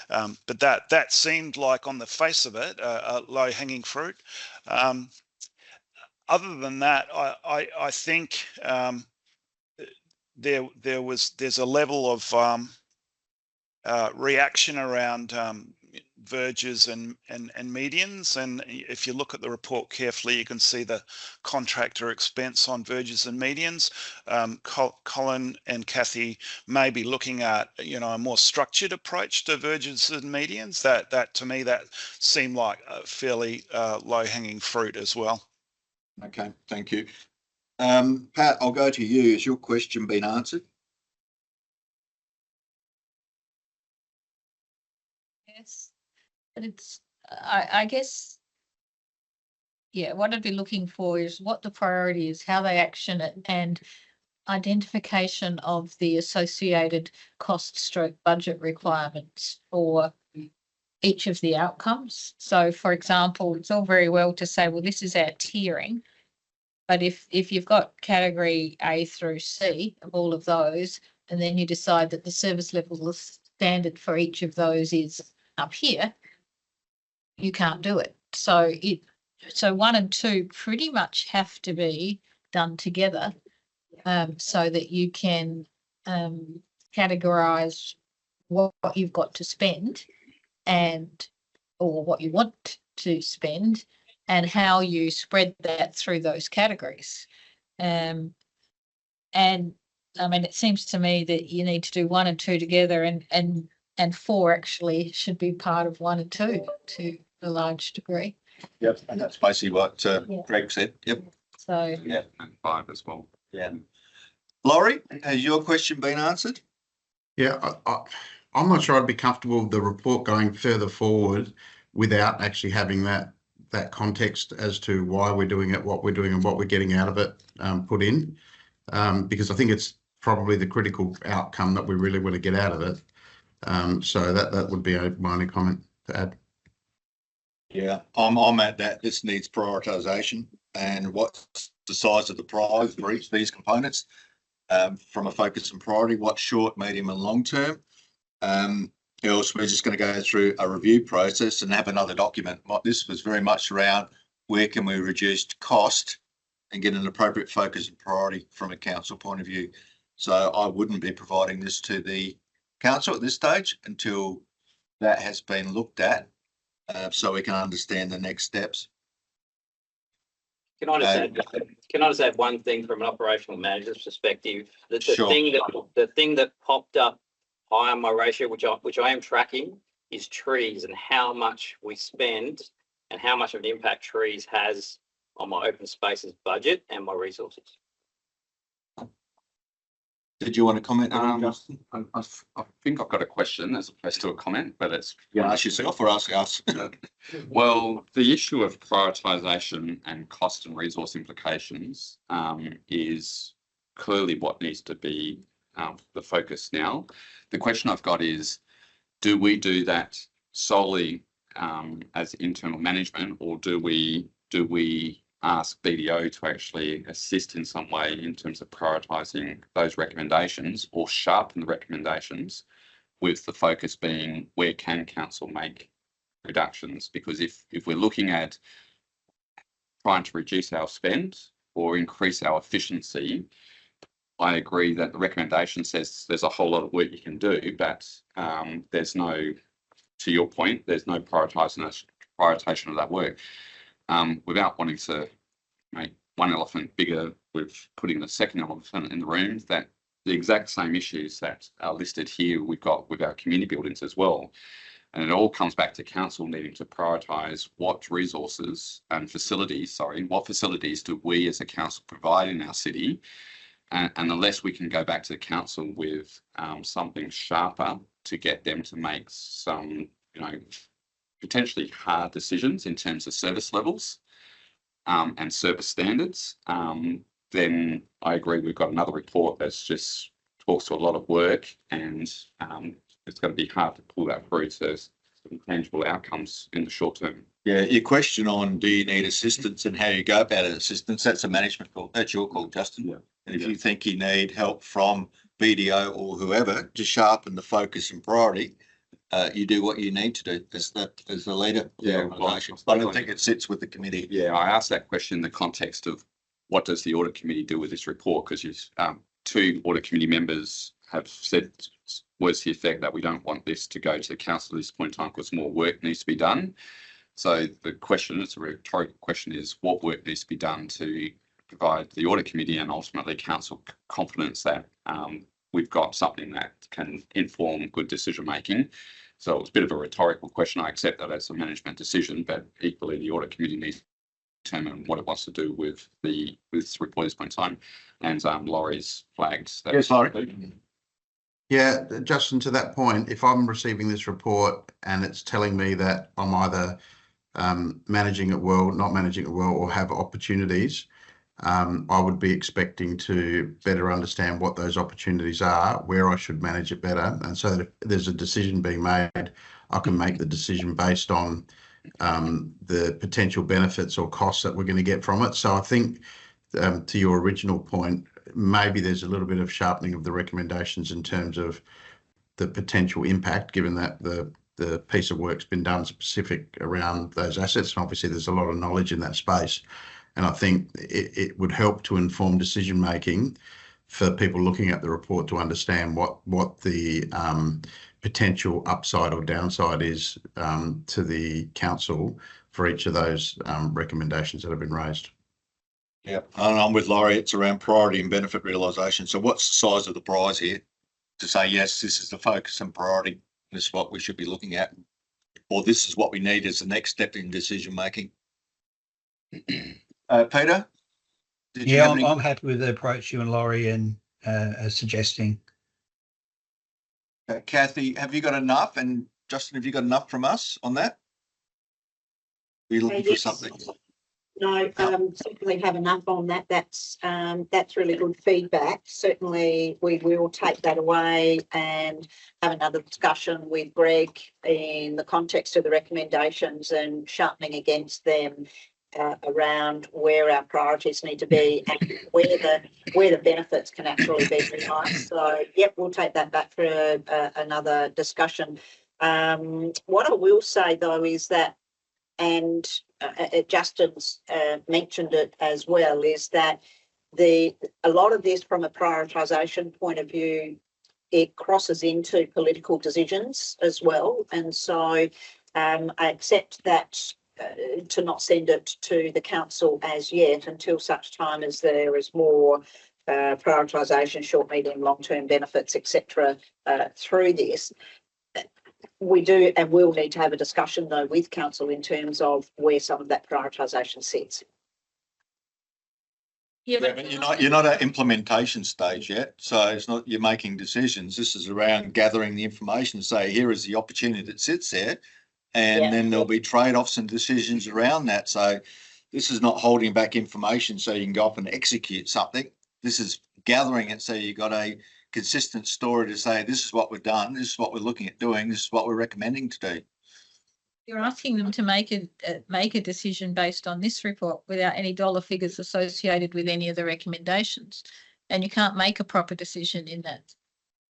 but that seemed like on the face of it a low-hanging fruit. Other than that, I think there's a level of reaction around verges and medians, and if you look at the report carefully, you can see the contractor expense on verges and medians. Colin and Kathy may be looking at a more structured approach to verges and medians. That to me that seemed like a fairly low-hanging fruit as well. Okay, thank you. Pat, I'll go to you. Has your question been answered? Yes, but it's, I guess, yeah, what I'd be looking for is what the priority is, how they action it, and identification of the associated cost/budget requirements for each of the outcomes. So, for example, it's all very well to say, well, this is our tiering, but if you've got category A through C of all of those, and then you decide that the service level standard for each of those is up here, you can't do it. So 1 and 2 pretty much have to be done together, so that you can categorize what you've got to spend or what you want to spend, and how you spread that through those categories. And I mean, it seems to me that you need to do 1 and 2 together, and 4 actually should be part of 1 and 2 to a large degree. Yep, and that's basically what Greg said. Yep. So Yeah, and 5 as well. Yeah. Laurie, has your question been answered? Yeah, I'm not sure I'd be comfortable with the report going further forward without actually having that context as to why we're doing it, what we're doing, and what we're getting out of it put in, because I think it's probably the critical outcome that we really want to get out of it. So that would be my only comment to add. Yeah, I'm at that. This needs prioritisation, and what's the size of the prize for each of these components, from a focus and priority, what's short, medium and long term. Else we're just going to go through a review process and have another document. This was very much around where can we reduce cost and get an appropriate focus and priority from a council point of view. So I wouldn't be providing this to the council at this stage until that has been looked at, so we can understand the next steps. Can I just add one thing from an operational manager's perspective? The thing that popped up high on my ratio, which I am tracking, is trees and how much we spend and how much of an impact trees has on my open spaces budget and my resources. Did you want to comment on that, Justin? I think I've got a question as opposed to a comment, but it's ask yourself or ask us. Well, the issue of prioritisation and cost and resource implications is clearly what needs to be the focus now. The question I've got is, do we do that solely as internal management, or do we ask BDO to actually assist in some way in terms of prioritising those recommendations, or sharpen the recommendations, with the focus being where can council make reductions? Because if we're looking at trying to reduce our spend or increase our efficiency, I agree that the recommendation says there's a whole lot of work you can do, but there's no, to your point, there's no prioritisation of that work. Without wanting to make one elephant bigger, with putting the second elephant in the room, that the exact same issues that are listed here we've got with our community buildings as well. And it all comes back to council needing to prioritise what resources and facilities, what facilities do we as a council provide in our city? And unless we can go back to the council with something sharper to get them to make some, potentially hard decisions in terms of service levels and service standards, then I agree we've got another report that's just talks to a lot of work, and it's going to be hard to pull that through to some tangible outcomes in the short term. Yeah, your question on do you need assistance and how you go about assistance, that's a management call. That's your call, Justin. Yeah. And if you think you need help from BDO or whoever to sharpen the focus and priority, you do what you need to do as the leader of the organisation. I don't think it sits with the committee. Yeah, I asked that question in the context of what does the audit committee do with this report? Because two audit committee members have said words to the effect that we don't want this to go to the council at this point in time because more work needs to be done. So the question, it's a rhetorical question, is what work needs to be done to provide the audit committee and ultimately council confidence that we've got something that can inform good decision making. So it's a bit of a rhetorical question. I accept that as a management decision, but equally the audit committee needs to determine what it wants to do with this report at this point in time. And Laurie's flagged that. Yes, Laurie. Yeah, Justin, to that point, if I'm receiving this report and it's telling me that I'm either managing it well, not managing it well, or have opportunities, I would be expecting to better understand what those opportunities are, where I should manage it better, and so that if there's a decision being made, I can make the decision based on the potential benefits or costs that we're going to get from it. So I think to your original point, maybe there's a little bit of sharpening of the recommendations in terms of the potential impact, given that the piece of work's been done specific around those assets. And obviously there's a lot of knowledge in that space. And I think it would help to inform decision making for people looking at the report to understand what the potential upside or downside is to the council for each of those recommendations that have been raised. Yeah, and I'm with Laurie. It's around priority and benefit realisation. So what's the size of the prize here to say, yes, this is the focus and priority. This is what we should be looking at, or this is what we need as the next step in decision making. Peter? Yeah, I'm happy with the approach you and Laurie are suggesting. Kathy, have you got enough? And Justin, have you got enough from us on that? Are you looking for something? No, certainly have enough on that. That's really good feedback. Certainly we will take that away and have another discussion with Greg in the context of the recommendations and sharpening against them around where our priorities need to be and where the benefits can actually be realised. So, yep, we'll take that back for another discussion. What I will say though is that, and Justin's mentioned it as well, is that a lot of this from a prioritisation point of view, it crosses into political decisions as well. And so I accept that to not send it to the council as yet until such time as there is more prioritisation, short, medium, long-term benefits, etc. Through this. We do and will need to have a discussion though with council in terms of where some of that prioritisation sits. Yeah, but you're not at implementation stage yet, so it's not you're making decisions. This is around gathering the information to say here is the opportunity that sits there, and then there'll be trade-offs and decisions around that. So this is not holding back information so you can go up and execute something. This is gathering it so you've got a consistent story to say this is what we've done, this is what we're looking at doing, this is what we're recommending to do. You're asking them to make a decision based on this report without any dollar figures associated with any of the recommendations, and you can't make a proper decision in that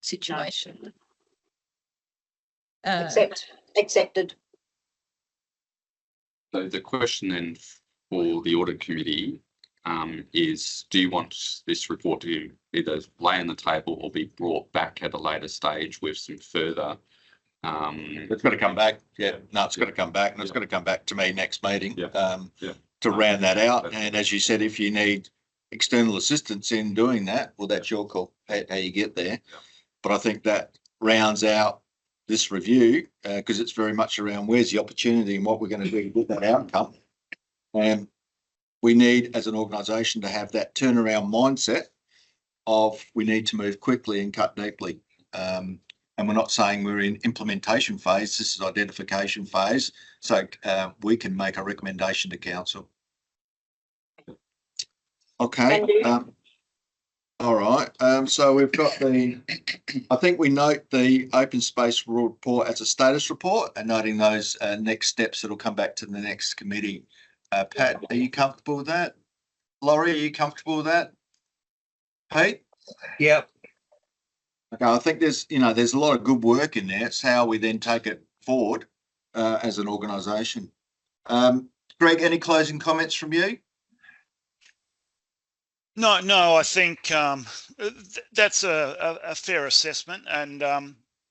situation. No. Accepted. So the question then for the audit committee, is, do you want this report to either lay on the table or be brought back at a later stage with some further? It's got to come back. Yeah, no, it's got to come back, and it's got to come back to me next meeting. To round that out. And as you said, if you need external assistance in doing that, well, that's your call, how you get there. But I think that rounds out this review because it's very much around where's the opportunity and what we're going to do with that outcome. And we need, as an organisation, to have that turnaround mindset of we need to move quickly and cut deeply. And we're not saying we're in implementation phase. This is identification phase. So we can make a recommendation to council. Okay. All right. So we've got I think we note the open space report as a status report and noting those next steps that will come back to the next committee. Pat, are you comfortable with that? Laurie, are you comfortable with that? Pete? Yep. Okay, I think there's a lot of good work in there. It's how we then take it forward as an organisation. Greg, any closing comments from you? No, I think that's a fair assessment, and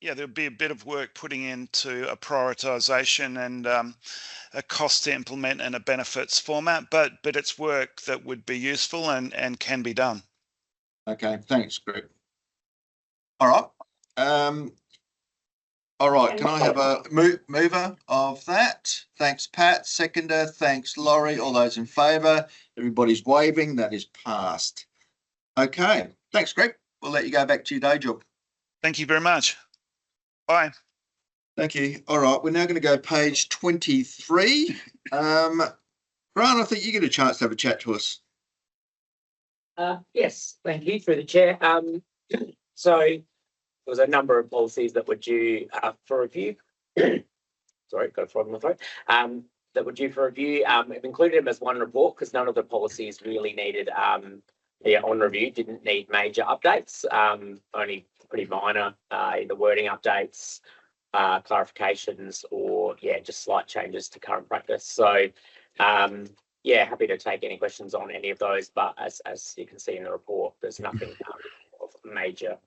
there'll be a bit of work putting into a prioritisation and a cost to implement and a benefits format, but it's work that would be useful and can be done. Okay, thanks, Greg. All right. All right, can I have a mover of that? Thanks, Pat. Seconder, thanks, Laurie. All those in favour? Everybody's waving. That is passed. Okay, thanks, Greg. We'll let you go back to your day job. Thank you very much. Bye. Thank you. All right, we're now going to go page 23. Grant, I think you get a chance to have a chat to us. Yes, thank you, through the chair. So there was a number of policies that were due for review. Sorry, got a frog in my throat. That were due for review. I've included them as one report because none of the policies really needed on review, didn't need major updates, only pretty minor, either wording updates, clarifications, or just slight changes to current practice. So happy to take any questions on any of those, but as you can see in the report, there's nothing of major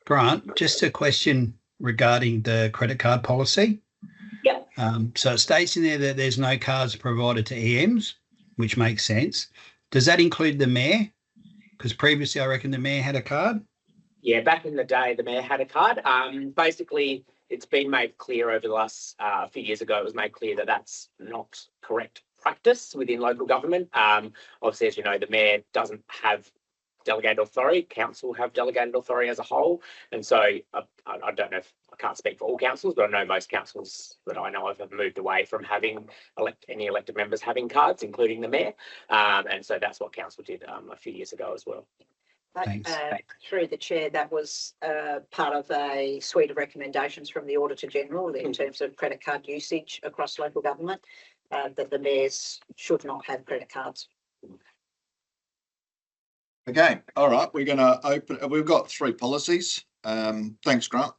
Grant, just a question regarding the credit card policy. Yep. So it states in there that there's no cards provided to EMs, which makes sense. Does that include the mayor? Because previously I reckon the mayor had a card. Yeah, back in the day, the mayor had a card. Basically, it's been made clear over the last few years ago, it was made clear that that's not correct practice within local government. Obviously, as you know, the mayor doesn't have delegated authority. Council have delegated authority as a whole. And so I don't know if I can't speak for all councils, but I know most councils that I know of have moved away from having any elected members having cards, including the mayor. And so that's what council did a few years ago as well. Through the chair, that was part of a suite of recommendations from the Auditor General in terms of credit card usage across local government, that the mayors should not have credit cards. Okay, all right, we're going to open, we've got 3 policies. Thanks, Grant.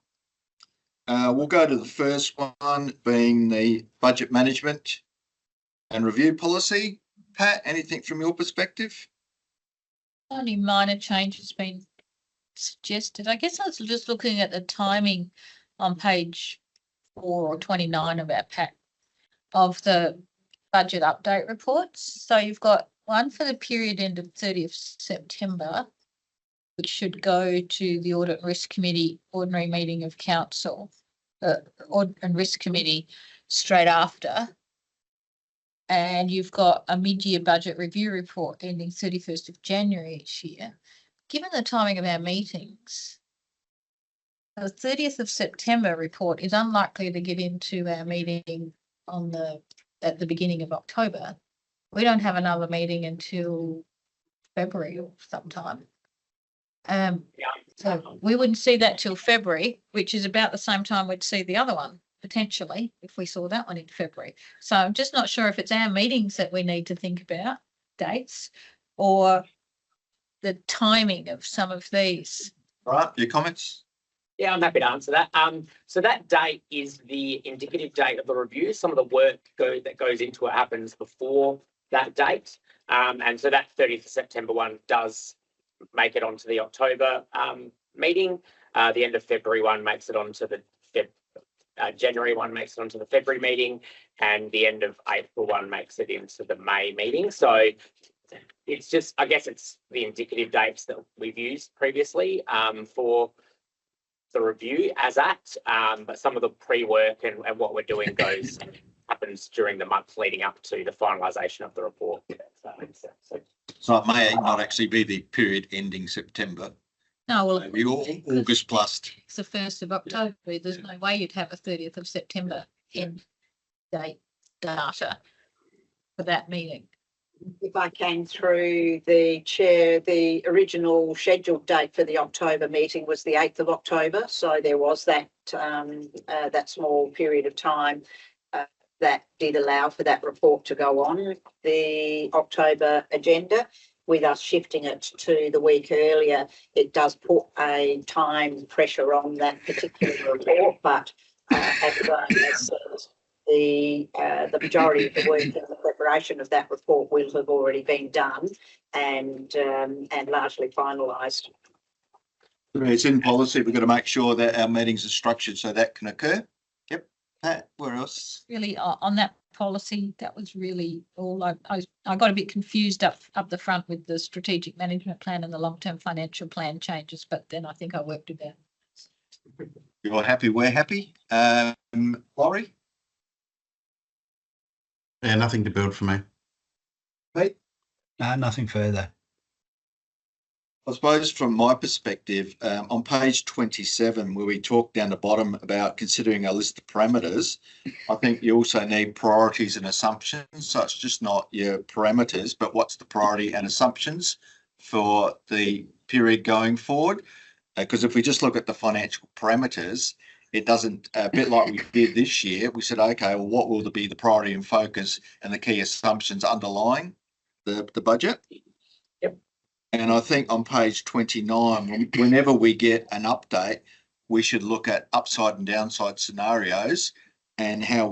We'll go to the first one being the budget management and review policy. Pat, anything from your perspective? Only minor changes been suggested. I guess I was just looking at the timing on page 4 or 29 of our pack of the budget update reports. So you've got one for the period ended 30th September, which should go to the Audit and Risk Committee ordinary meeting of council, Audit and Risk Committee straight after. And you've got a mid-year budget review report ending 31st of January each year. Given the timing of our meetings, the 30th of September report is unlikely to get into our meeting at the beginning of October. We don't have another meeting until February or sometime. So we wouldn't see that till February, which is about the same time we'd see the other one, potentially, if we saw that one in February. So I'm just not sure if it's our meetings that we need to think about, dates, or the timing of some of these. All right, your comments? Yeah, I'm happy to answer that. So that date is the indicative date of the review. Some of the work that goes into it happens before that date. And so that 30th of September one does make it onto the October meeting. The end of February one makes it onto the January one makes it onto the February meeting, and the end of April one makes it into the May meeting. So it's just, I guess it's the indicative dates that we've used previously for the review as at, but some of the pre-work and what we're doing happens during the month leading up to the finalisation of the report. So it may not actually be the period ending September. No, well, Maybe August plus. it's the 1st of October. There's no way you'd have a 30th of September end date data for that meeting. If I can, through the chair, the original scheduled date for the October meeting was the 8th of October. So there was that small period of time that did allow for that report to go on the October agenda. With us shifting it to the week earlier, it does put a time pressure on that particular report, but as Graham said, the majority of the work in the preparation of that report will have already been done and largely finalised. It's in policy. We've got to make sure that our meetings are structured so that can occur. Yep. Pat, where else? Really, on that policy, that was really all. I got a bit confused up the front with the strategic management plan and the long-term financial plan changes, but then I think I worked it out. You're happy, we're happy. Laurie? Yeah, nothing to build for me. Pete? Nothing further. I suppose from my perspective, on page 27, where we talk down the bottom about considering a list of parameters, I think you also need priorities and assumptions. So it's just not your parameters, but what's the priority and assumptions for the period going forward? Because if we just look at the financial parameters, it doesn't, a bit like we did this year, we said, okay, well, what will be the priority and focus and the key assumptions underlying the budget? And I think on page 29, whenever we get an update, we should look at upside and downside scenarios and how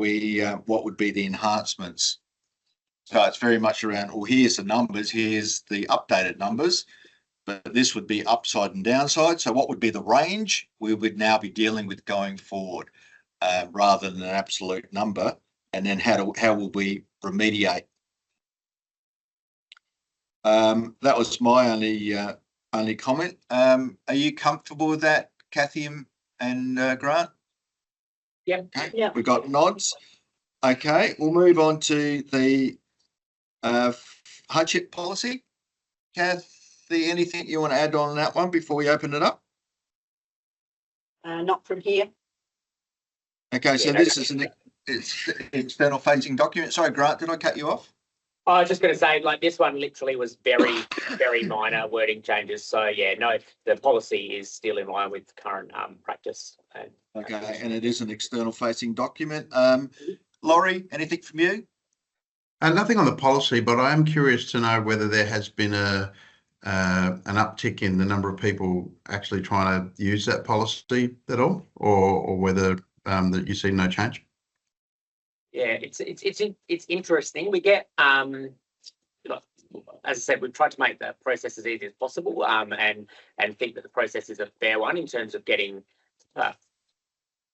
what would be the enhancements. So it's very much around, well, here's the numbers, here's the updated numbers, but this would be upside and downside. So what would be the range we would now be dealing with going forward, rather than an absolute number? And then how will we remediate? That was my only comment. Are you comfortable with that, Kathy and Grant? Yep. Okay. Yep. We've got nods. Okay, we'll move on to the hardship policy. Kathy, anything you want to add on that one before we open it up? Not from here. Okay, so this is it's external facing document. Sorry, Grant, did I cut you off? I was just going to say, like, this one literally was very, very minor wording changes. So yeah, no, the policy is still in line with current practice. Okay, and it is an external facing document. Laurie, anything from you? Nothing on the policy, but I am curious to know whether there has been an uptick in the number of people actually trying to use that policy at all, or whether that you see no change. Yeah, it's interesting. We get, as I said, we've tried to make the process as easy as possible, and think that the process is a fair one in terms of getting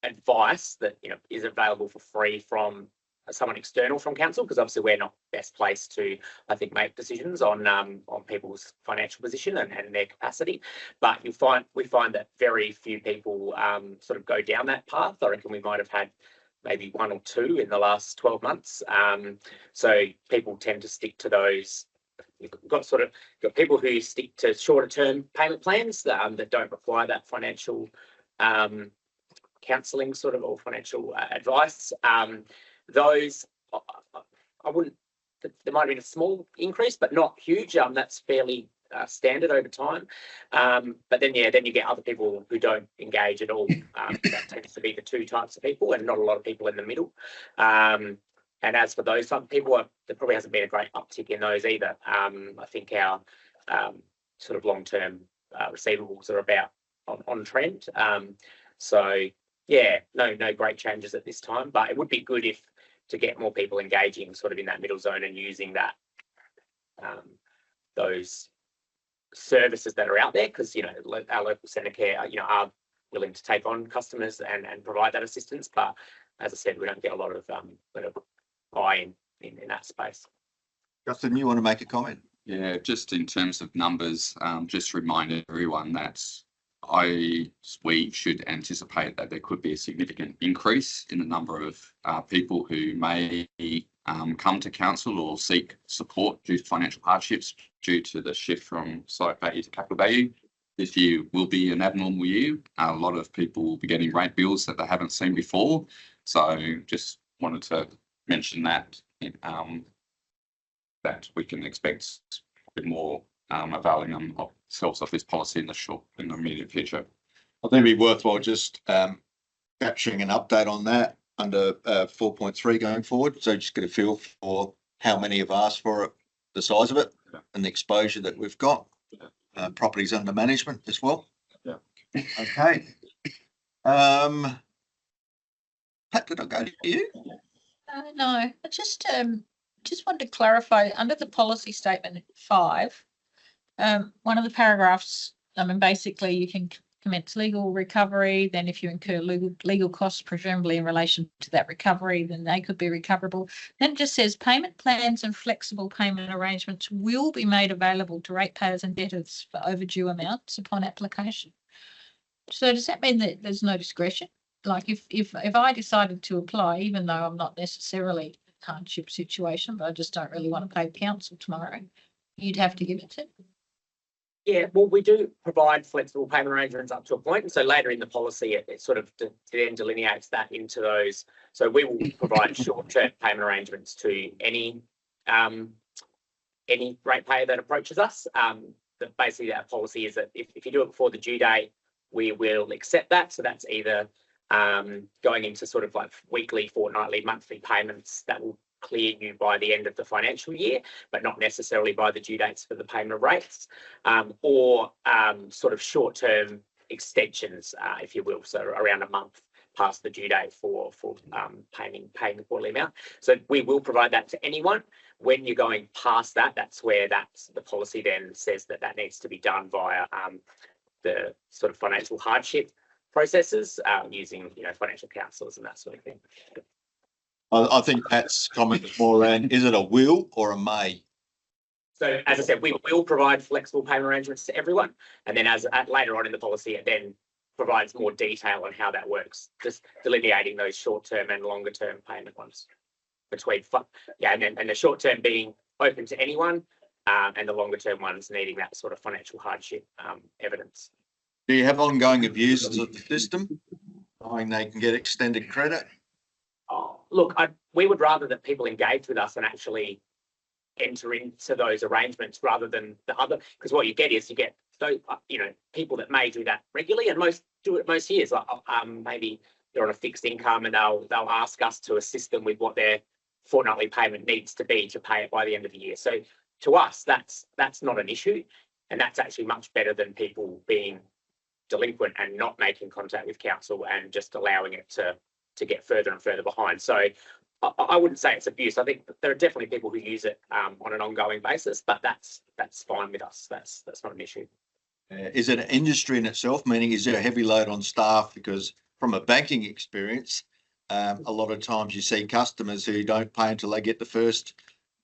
advice that is available for free from someone external from council, because obviously we're not best placed to, I think, make decisions on people's financial position and their capacity. But we find that very few people sort of go down that path. I reckon we might have had maybe one or two in the last 12 months. So people tend to stick to those. You've got people who stick to shorter term payment plans that don't require that financial counselling sort of, or financial advice. Those, I wouldn't, there might have been a small increase, but not huge. That's fairly standard over time. But then you get other people who don't engage at all. That tends to be the two types of people, and not a lot of people in the middle. And as for those type of people, there probably hasn't been a great uptick in those either. I think our sort of long-term receivables are about on trend. So yeah, no great changes at this time, but it would be good if to get more people engaging sort of in that middle zone and using that those services that are out there, because our local centre care are willing to take on customers and provide that assistance, but as I said, we don't get a lot of buy-in in that space. Justin, you want to make a comment? Yeah, just in terms of numbers, just remind everyone that we should anticipate that there could be a significant increase in the number of people who may come to council or seek support due to financial hardships due to the shift from site value to capital value. This year will be an abnormal year. A lot of people will be getting rate bills that they haven't seen before. So just wanted to mention that that we can expect a bit more availing themselves of this policy in the immediate future. I think it'd be worthwhile just capturing an update on that under 4.3 going forward. So just get a feel for how many have asked for it, the size of it, and the exposure that we've got. Properties under management as well. Yeah. Okay. Pat, did I go to you? No, I just wanted to clarify under the policy statement 5, one of the paragraphs. I mean, basically, you can commence legal recovery. Then, if you incur legal costs, presumably in relation to that recovery, then they could be recoverable. Then it just says payment plans and flexible payment arrangements will be made available to ratepayers and debtors for overdue amounts upon application. So does that mean that there's no discretion? Like if I decided to apply, even though I'm not necessarily in a hardship situation, but I just don't really want to pay council tomorrow, you'd have to give it to? Yeah, well, we do provide flexible payment arrangements up to a point. And so later in the policy, it sort of then delineates that into those. So we will provide short-term payment arrangements to any ratepayer that approaches us. That basically our policy is that if you do it before the due date, we will accept that. So that's either going into sort of like weekly, fortnightly, monthly payments that will clear you by the end of the financial year, but not necessarily by the due dates for the payment of rates, or sort of short-term extensions, if you will, so around a month past the due date for paying the quarterly amount. So we will provide that to anyone. When you're going past that, that's where the policy then says that needs to be done via the sort of financial hardship processes, using financial counsellors and that sort of thing. I think Pat's comment was more around, is it a will or a may? So as I said, we will provide flexible payment arrangements to everyone, and then later on in the policy, it then provides more detail on how that works, just delineating those short-term and longer-term payment ones between, and the short-term being open to anyone, and the longer-term ones needing that sort of financial hardship evidence. Do you have ongoing abusers of the system, knowing they can get extended credit? Oh, look, we would rather that people engage with us and actually enter into those arrangements rather than the other, because what you get is those, people that may do that regularly, and most do it most years. Like maybe they're on a fixed income and they'll ask us to assist them with what their fortnightly payment needs to be to pay it by the end of the year. So to us, that's not an issue, and that's actually much better than people being delinquent and not making contact with council and just allowing it to get further and further behind. So I wouldn't say it's abuse. I think there are definitely people who use it on an ongoing basis, but that's fine with us. That's not an issue. Is it an industry in itself? Meaning, is there a heavy load on staff? Because from a banking experience, a lot of times you see customers who don't pay until they get the first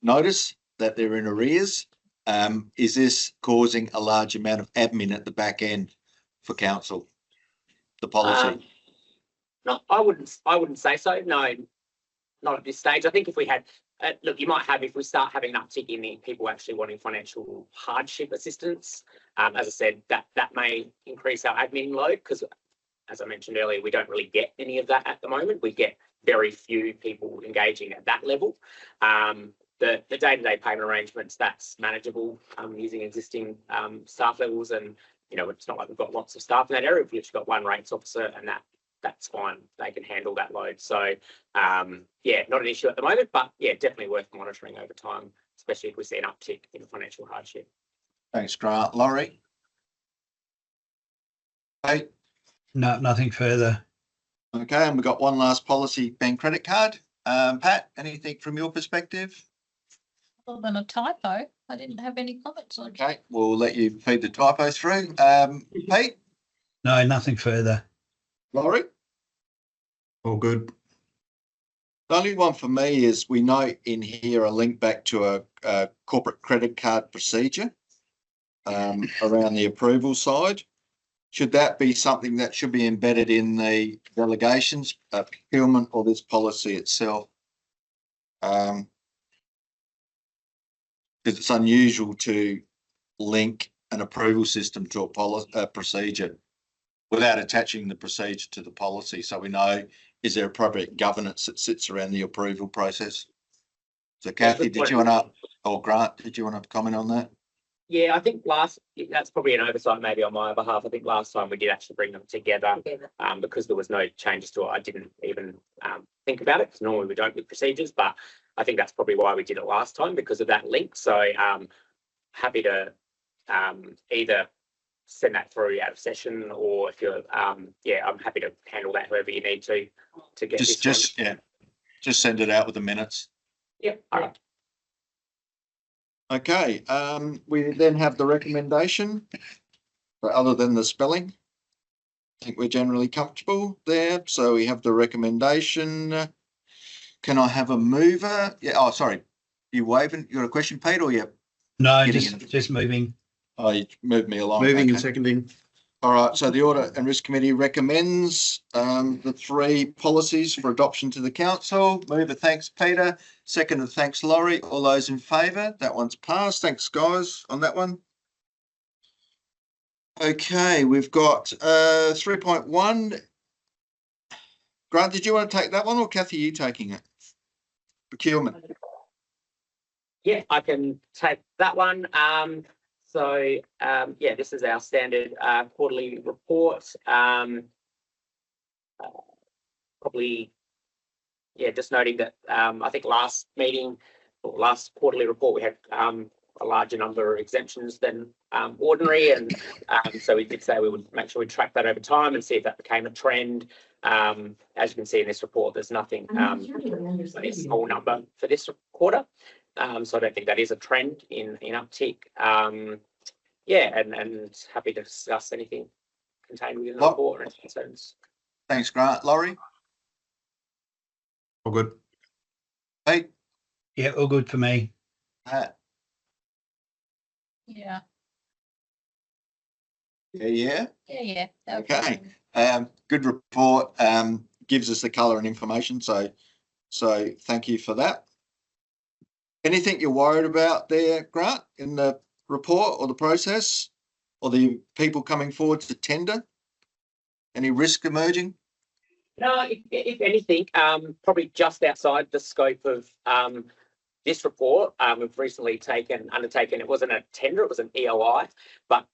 notice that they're in arrears. Is this causing a large amount of admin at the back end for council? The policy. No, I wouldn't say so. No, not at this stage. I think if we had, look, you might have, if we start having an uptick in the people actually wanting financial hardship assistance, as I said, that may increase our admin load, because as I mentioned earlier, we don't really get any of that at the moment. We get very few people engaging at that level. The day-to-day payment arrangements, that's manageable using existing staff levels, and it's not like we've got lots of staff in that area. We've literally got one rates officer, and that's fine. They can handle that load. So, yeah, not an issue at the moment, but yeah, definitely worth monitoring over time, especially if we see an uptick in financial hardship. Thanks, Grant. Laurie? Hey. No, nothing further. Okay, and we've got one last policy, bank credit card. Pat, anything from your perspective? Other than a typo, I didn't have any comments on it. Okay, we'll let you feed the typo through. Pete, No, nothing further. Laurie? All good. The only one for me is we note in here a link back to a corporate credit card procedure around the approval side. Should that be something that should be embedded in the delegations, procurement, or this policy itself? Because it's unusual to link an approval system to a procedure without attaching the procedure to the policy. So we know, is there appropriate governance that sits around the approval process? So Kathy, did you want to, or Grant, did you want to comment on that? Yeah, I think that's probably an oversight maybe on my behalf. I think last time we did actually bring them together because there was no changes to it. I didn't even think about it because normally we don't with procedures, but I think that's probably why we did it last time, because of that link. So happy to either send that through out of session, or if you're yeah, I'm happy to handle that however you need to get just send it out with the minutes. Yeah, all right. Okay, we then have the recommendation, but other than the spelling, I think we're generally comfortable there. So we have the recommendation. Can I have a mover? Yeah, oh, sorry. You waving? You got a question, Pete, or you? No, just moving. Oh, you moved me along. Moving Okay. and seconding. All right, so the Audit and Risk Committee recommends the 3 policies for adoption to the council. Mover, thanks, Peter. Seconder, thanks, Laurie. All those in favour? That one's passed. Thanks, guys, on that one. Okay, we've got 3.1. Grant, did you want to take that one, or Kathy, are you taking it? Procurement. Yeah, I can take that one. So yeah, this is our standard quarterly report. Probably, yeah, just noting that I think last meeting or last quarterly report we had a larger number of exemptions than ordinary, and so we did say we would make sure we track that over time and see if that became a trend. As you can see in this report, there's nothing, a small number for this quarter. So I don't think that is a trend in uptick. Yeah, and happy to discuss anything contained within the report or any concerns. Thanks, Grant. Laurie? All good. Pete? Yeah, all good for me. Pat? Yeah. Yeah. Okay. Good report. Gives us the colour and information. So thank you for that. Anything you're worried about there, Grant, in the report or the process, or the people coming forward to tender? Any risk emerging? No, if anything, probably just outside the scope of this report. We've recently undertaken, it wasn't a tender, it was an EOI, but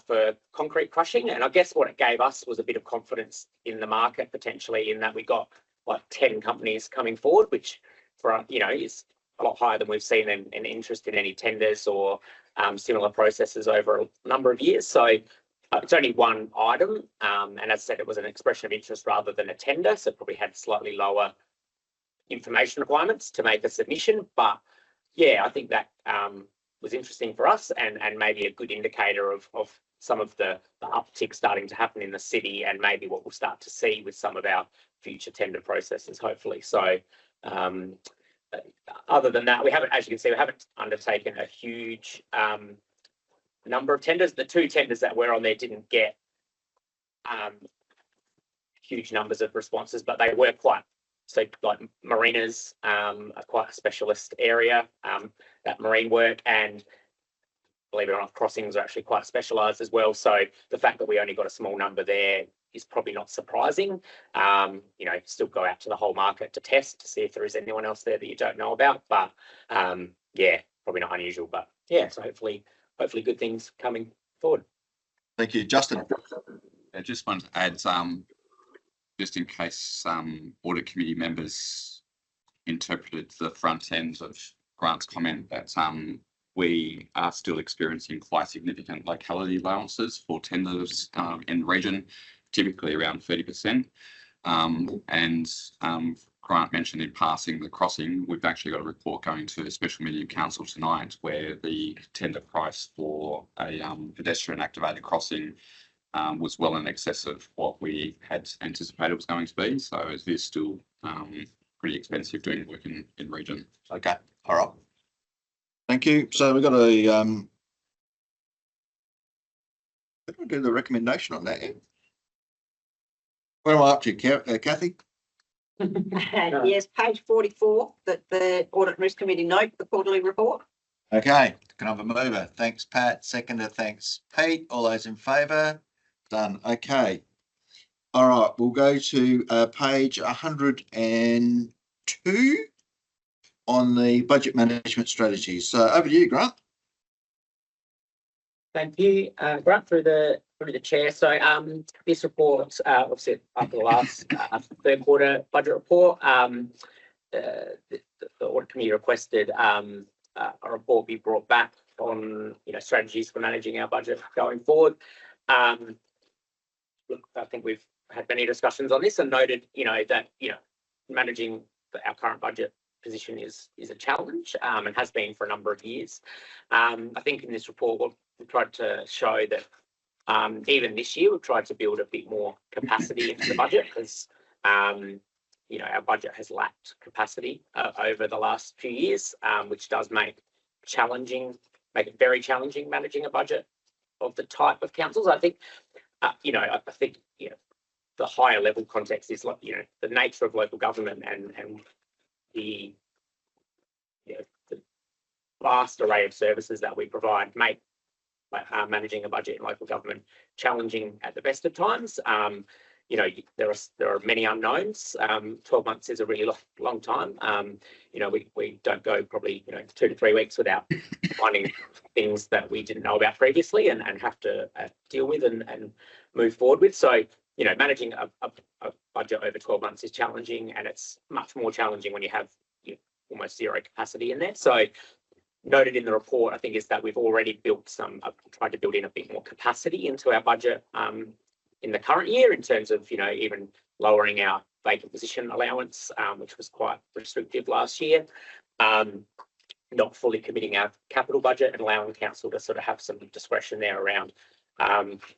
for concrete crushing. And I guess what it gave us was a bit of confidence in the market, potentially, in that we got like 10 companies coming forward, which for, you know, is a lot higher than we've seen in interest in any tenders or similar processes over a number of years. So it's only one item. And as I said, it was an expression of interest rather than a tender. So probably had slightly lower information requirements to make a submission. But yeah, I think that was interesting for us and maybe a good indicator of some of the uptick starting to happen in the city, and maybe what we'll start to see with some of our future tender processes, hopefully. So other than that, we haven't, as you can see, we haven't undertaken a huge number of tenders. The 2 tenders that were on there didn't get huge numbers of responses, but they were quite, so like marinas are quite a specialist area, that marine work, and believe it or not, crossings are actually quite specialised as well. So the fact that we only got a small number there is probably not surprising. You know, still go out to the whole market to test to see if there is anyone else there that you don't know about. But yeah, probably not unusual. But yeah, so hopefully good things coming forward. Thank you, Justin. I just wanted to add, just in case audit committee members interpreted the front end of Grant's comment, that we are still experiencing quite significant locality allowances for tenders in the region. typically around 30%. Grant mentioned in passing the crossing, we've actually got a report going to a special meeting of council tonight where the tender price for a pedestrian activated crossing was well in excess of what we had anticipated was going to be. So it is still pretty expensive doing work in region. Okay, all right. Thank you. So we've got a did we do the recommendation on that yet? Where am I up to, Kathy? Yes, page 44, that the Audit and Risk Committee note the quarterly report. Okay, can I have a mover? Thanks, Pat. Seconder, thanks, Pete. All those in favour? Done. Okay. All right, we'll go to page 102 on the budget management strategy. So over to you, Grant. Thank you, Grant, through the chair. So this report, obviously after the last third quarter budget report, the audit committee requested a report be brought back on strategies for managing our budget going forward. Look, I think we've had many discussions on this and noted that managing our current budget position is a challenge and has been for a number of years. I think in this report we've tried to show that even this year we've tried to build a bit more capacity into the budget because our budget has lacked capacity over the last few years, which does make it very challenging managing a budget of the type of councils. I think the higher level context is like the nature of local government and the vast array of services that we provide make managing a budget in local government challenging at the best of times. There are many unknowns. 12 months is a really long time. We don't go probably 2 to 3 weeks without finding things that we didn't know about previously and have to deal with and move forward with. So managing a budget over 12 months is challenging, and it's much more challenging when you have almost zero capacity in there. So noted in the report, I think, is that we've already tried to build in a bit more capacity into our budget in the current year in terms of, even lowering our vacant position allowance, which was quite restrictive last year, not fully committing our capital budget and allowing the council to sort of have some discretion there around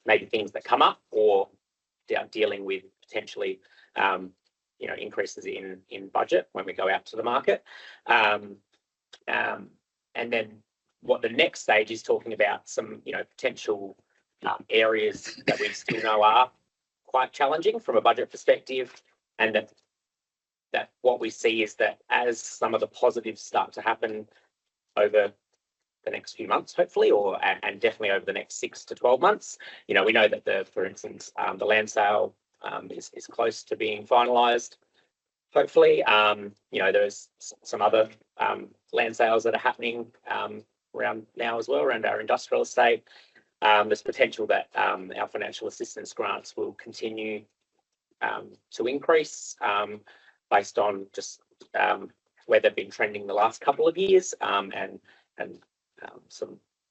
maybe things that come up or dealing with potentially increases in budget when we go out to the market. And then what the next stage is talking about some, potential areas that we still know are quite challenging from a budget perspective, and that what we see is that as some of the positives start to happen over the next few months, hopefully, and definitely over the next 6 to 12 months, we know that for instance, the land sale is close to being finalised. Hopefully, there's some other land sales that are happening around now as well, around our industrial estate. There's potential that our financial assistance grants will continue to increase based on just where they've been trending the last couple of years, and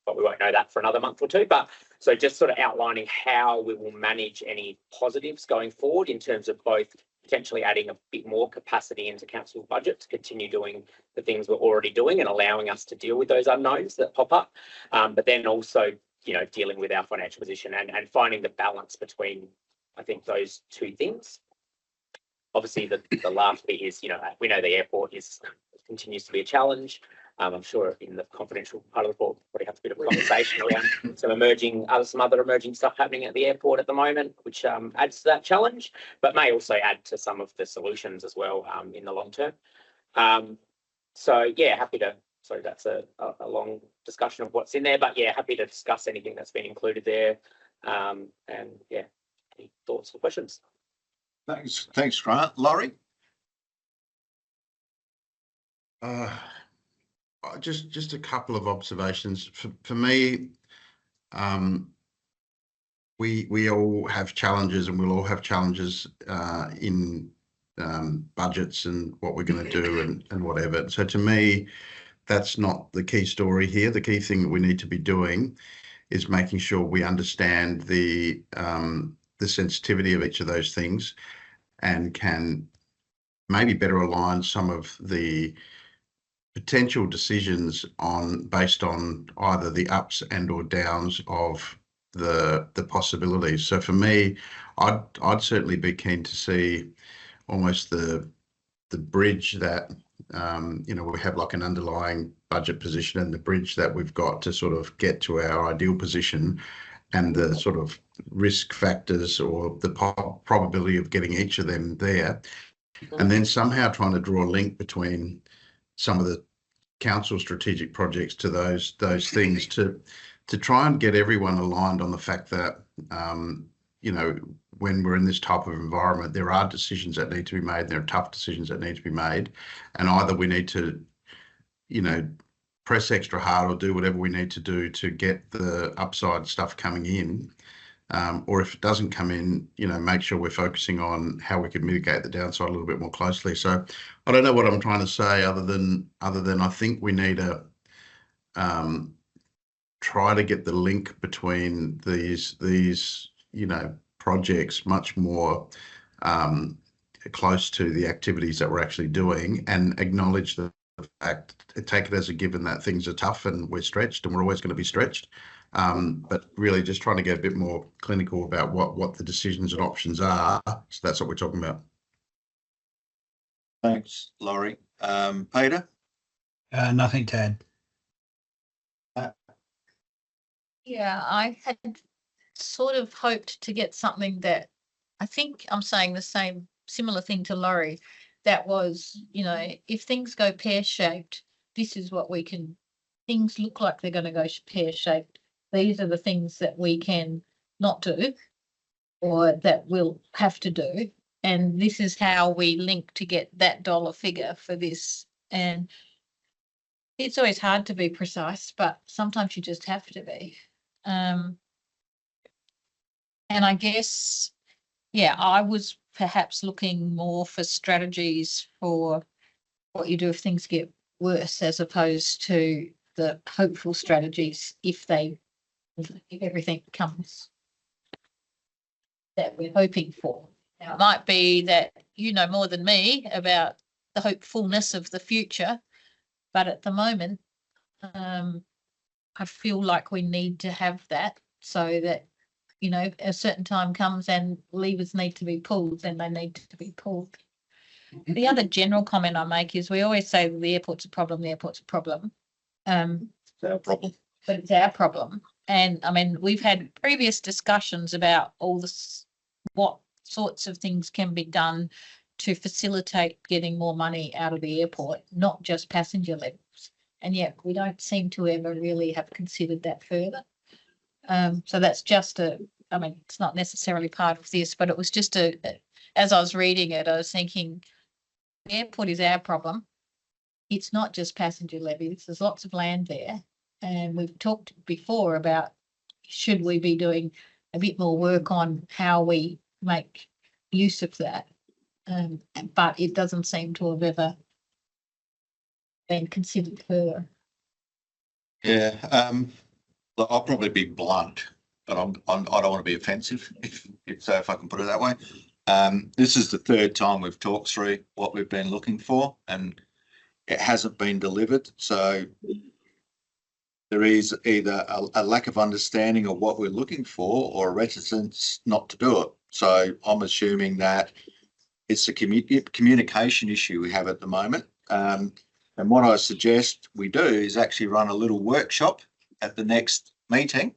but we won't know that for another month or two. But so just sort of outlining how we will manage any positives going forward in terms of both potentially adding a bit more capacity into council budget to continue doing the things we're already doing and allowing us to deal with those unknowns that pop up, but then also dealing with our financial position and finding the balance between, I think, those two things. Obviously, the last bit is, we know the airport continues to be a challenge. I'm sure in the confidential part of the report, probably have a bit of a conversation around some other emerging stuff happening at the airport at the moment, which adds to that challenge, but may also add to some of the solutions as well in the long term. So yeah, happy to. Sorry, that's a long discussion of what's in there, but yeah, happy to discuss anything that's been included there. And yeah, any thoughts or questions? Thanks, Grant. Laurie? Just a couple of observations. For me, we all have challenges, and we'll all have challenges in budgets and what we're going to do and whatever. So to me, that's not the key story here. The key thing that we need to be doing is making sure we understand the the sensitivity of each of those things and can maybe better align some of the potential decisions based on either the ups and or downs of the possibilities. So for me, I'd certainly be keen to see almost the bridge that we have like an underlying budget position and the bridge that we've got to sort of get to our ideal position, and the sort of risk factors or the probability of getting each of them there, and then somehow trying to draw a link between some of the council strategic projects to those things to try and get everyone aligned on the fact that when we're in this type of environment, there are decisions that need to be made. There are tough decisions that need to be made, and either we need to press extra hard or do whatever we need to do to get the upside stuff coming in, or if it doesn't come in, make sure we're focusing on how we can mitigate the downside a little bit more closely. So I don't know what I'm trying to say other than I think we need to try to get the link between these projects much more close to the activities that we're actually doing, and acknowledge the fact, take it as a given that things are tough and we're stretched and we're always going to be stretched. But really just trying to get a bit more clinical about what the decisions and options are. So that's what we're talking about. Thanks, Laurie. Peter? Nothing to add. Yeah, I had sort of hoped to get something that I think I'm saying the similar thing to Laurie. That was, if things go pear-shaped, this is what things look like they're going to go pear-shaped. These are the things that we can not do or that we'll have to do. And this is how we link to get that dollar figure for this. And it's always hard to be precise, but sometimes you just have to be. And I guess, I was perhaps looking more for strategies for what you do if things get worse, as opposed to the hopeful strategies if everything comes that we're hoping for. Now, it might be that you know more than me about the hopefulness of the future, but at the moment, I feel like we need to have that so that, a certain time comes and levers need to be pulled, then they need to be pulled. The other general comment I make is we always say the airport's a problem, the airport's a problem. It's our problem. But it's our problem. And I mean, we've had previous discussions about what sorts of things can be done to facilitate getting more money out of the airport, not just passenger levels. And yet we don't seem to ever really have considered that further. So that's just it's not necessarily part of this, but it was just as I was reading it, I was thinking the airport is our problem. It's not just passenger levies. There's lots of land there. And we've talked before about should we be doing a bit more work on how we make use of that. But it doesn't seem to have ever been considered further. Yeah, look, I'll probably be blunt, but I don't want to be offensive, if I can put it that way. This is the third time we've talked through what we've been looking for, and it hasn't been delivered. So there is either a lack of understanding of what we're looking for or a reticence not to do it. So I'm assuming that it's a communication issue we have at the moment. And what I suggest we do is actually run a little workshop at the next meeting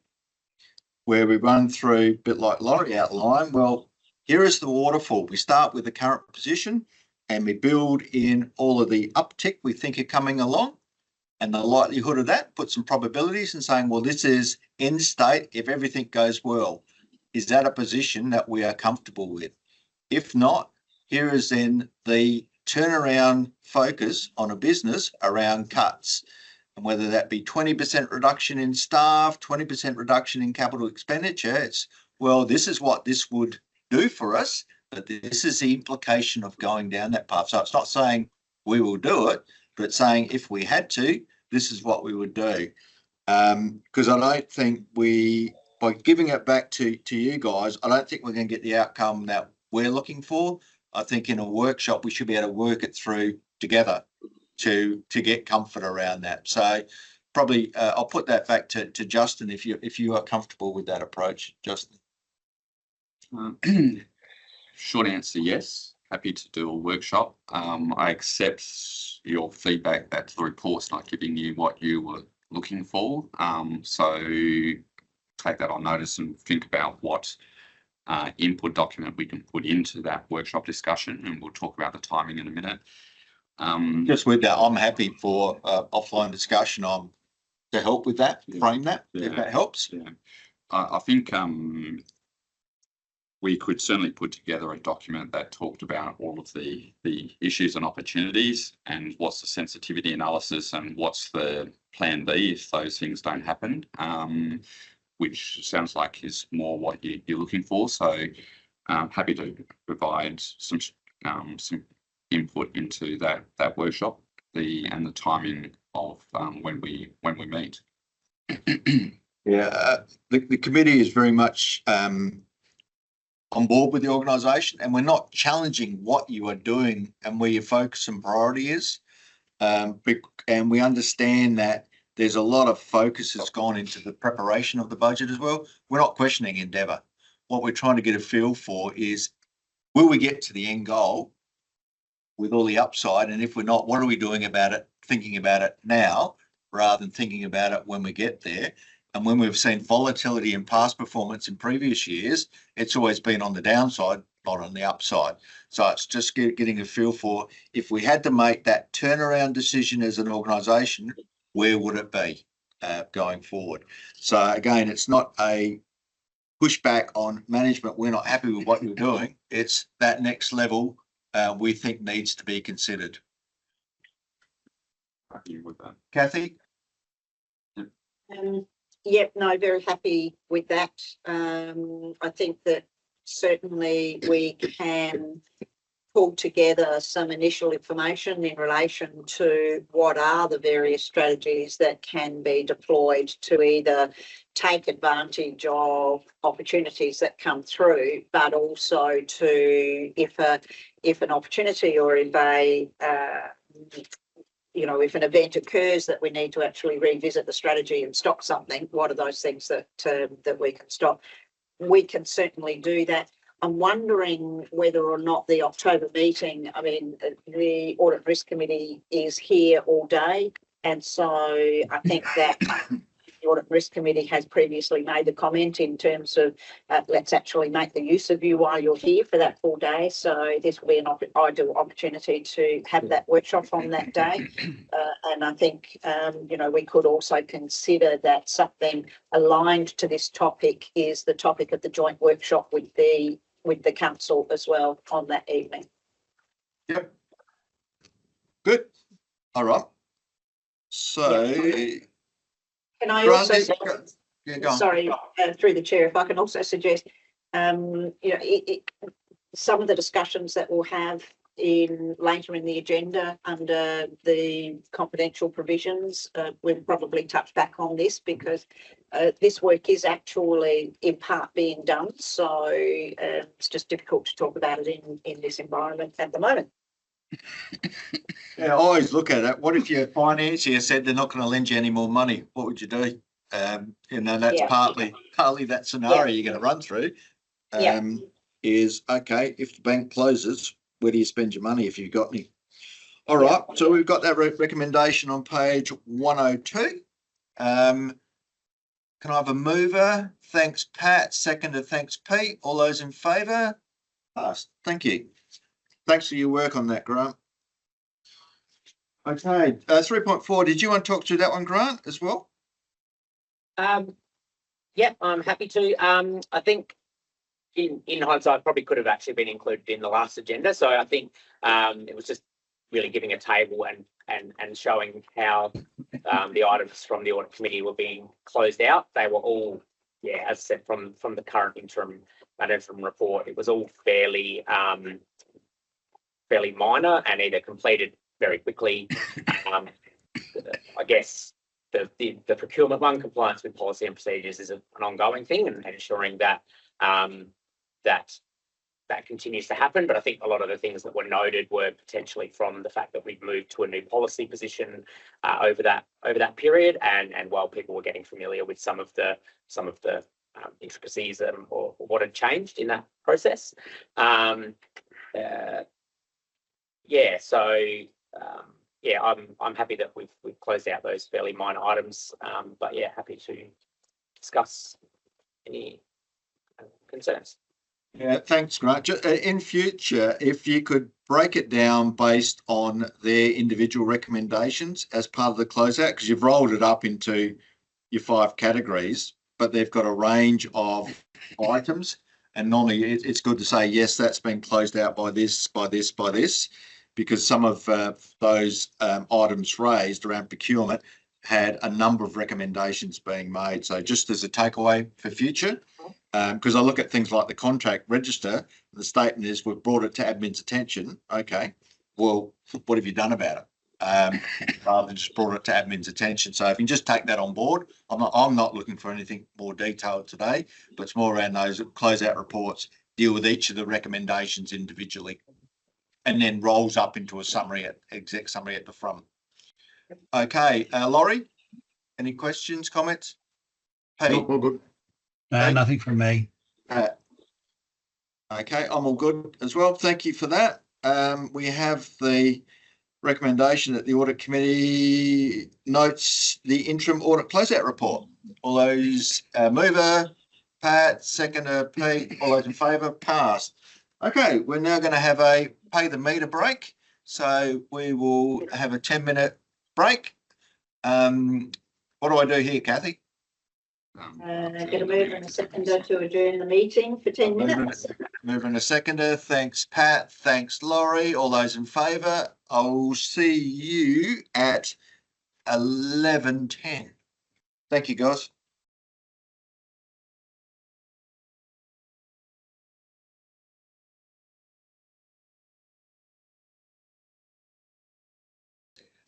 where we run through, a bit like Laurie outlined, well, here is the waterfall. We start with the current position and we build in all of the uptick we think are coming along and the likelihood of that, put some probabilities and saying, well, this is end state if everything goes well. Is that a position that we are comfortable with? If not, here is then the turnaround focus on a business around cuts. And whether that be 20% reduction in staff, 20% reduction in capital expenditure, it's, well, this is what this would do for us, but this is the implication of going down that path. So it's not saying we will do it, but it's saying if we had to, this is what we would do. Because I don't think we by giving it back to you guys, I don't think we're going to get the outcome that we're looking for. I think in a workshop we should be able to work it through together to get comfort around that. So probably I'll put that back to Justin if you are comfortable with that approach, Justin. Short answer, yes. Happy to do a workshop. I accept your feedback that the report's not giving you what you were looking for. So take that on notice and think about what input document we can put into that workshop discussion, and we'll talk about the timing in a minute. Just with that, I'm happy for offline discussion on to help with that, frame that, if that helps. Yeah, I think we could certainly put together a document that talked about all of the issues and opportunities, and what's the sensitivity analysis, and what's the plan B if those things don't happen, which sounds like is more what you're looking for. So happy to provide some input into that workshop, and the timing of when we meet. Yeah, the committee is very much on board with the organisation, and we're not challenging what you are doing and where your focus and priority is. And we understand that there's a lot of focus that's gone into the preparation of the budget as well. We're not questioning endeavour. What we're trying to get a feel for is, will we get to the end goal with all the upside? And if we're not, what are we doing about it, thinking about it now, rather than thinking about it when we get there? And when we've seen volatility in past performance in previous years, it's always been on the downside, not on the upside. So it's just getting a feel for, if we had to make that turnaround decision as an organisation, where would it be going forward? So again, it's not a pushback on management. We're not happy with what you're doing. It's that next level we think needs to be considered. Happy with that. Kathy? Yep, no, very happy with that. I think that certainly we can pull together some initial information in relation to what are the various strategies that can be deployed to either take advantage of opportunities that come through, but also to, if an opportunity or if if an event occurs that we need to actually revisit the strategy and stop something, what are those things that we can stop? We can certainly do that. I'm wondering whether or not the October meeting, I mean, the Audit and Risk Committee is here all day. And so I think that the Audit and Risk Committee has previously made the comment in terms of let's actually make the use of you while you're here for that full day. So this will be an ideal opportunity to have that workshop on that day. And I think, we could also consider that something aligned to this topic is the topic of the joint workshop with the council as well on that evening. Yep. Good. All right. So, can I also sorry, through the chair, if I can also suggest, some of the discussions that we'll have later in the agenda under the confidential provisions, we'll probably touch back on this because this work is actually in part being done. So it's just difficult to talk about it in this environment at the moment. Yeah, I always look at it. What if your financier said they're not going to lend you any more money? What would you do? That's partly that scenario you're going to run through. Is okay, if the bank closes, where do you spend your money if you've got any? All right, so we've got that recommendation on page 102. Can I have a mover? Thanks, Pat. Seconder, thanks, Pete. All those in favour? Passed. Thank you. Thanks for your work on that, Grant. Okay, 3.4. Did you want to talk through that one, Grant, as well? Yeah, I'm happy to. I think in hindsight, probably could have actually been included in the last agenda. So I think it was just really giving a table and showing how the items from the audit committee were being closed out. They were all, as I said, from the current interim report, it was all fairly minor and either completed very quickly. I guess the procurement one, compliance with policy and procedures, is an ongoing thing, and ensuring that that continues to happen. But I think a lot of the things that were noted were potentially from the fact that we've moved to a new policy position over that period, and while people were getting familiar with some of the intricacies or what had changed in that process. I'm happy that we've closed out those fairly minor items, but yeah, happy to discuss any concerns. Yeah, thanks, Grant. In future, if you could break it down based on their individual recommendations as part of the closeout, because you've rolled it up into your 5 categories, but they've got a range of items. And normally it's good to say, yes, that's been closed out by this, by this, by this, because some of those items raised around procurement had a number of recommendations being made. So just as a takeaway for future, because I look at things like the contract register, the statement is we've brought it to admin's attention. Okay, well, what have you done about it? Rather than just brought it to admin's attention. So if you can just take that on board, I'm not looking for anything more detailed today, but it's more around those closeout reports, deal with each of the recommendations individually, and then rolls up into a summary, exec summary at the front. Okay, Laurie, any questions, comments? Hey, Nope, all good. Nothing from me. okay, I'm all good as well. Thank you for that. We have the recommendation that the audit committee notes the interim audit closeout report. All those mover, Pat, seconder, Pete, all those in favour, passed. Okay, we're now going to have a pay the meter break. So we will have a 10-minute break. What do I do here, Kathy? Get a mover and a seconder to adjourn the meeting for 10 minutes. Mover and a seconder. Thanks, Pat. Thanks, Laurie. All those in favour. I will see you at 11:10. Thank you, guys.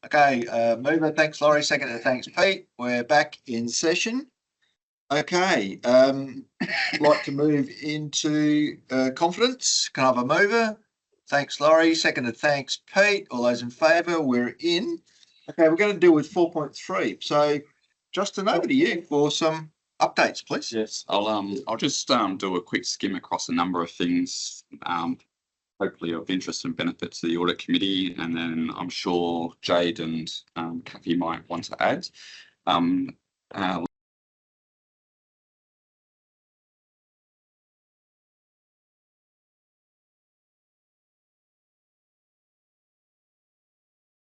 Okay, mover, thanks, Laurie. Seconder, thanks, Pete. We're back in session. Okay, like to move into confidence. Can I have a mover? Thanks, Laurie. Seconded, thanks, Pete. All those in favour, we're in. Okay, we're going to deal with 4.3. So, Justin, over to you for some updates, please. Yes, I'll just do a quick skim across a number of things, hopefully of interest and benefit to the audit committee, and then I'm sure Jade and Kathy might want to add.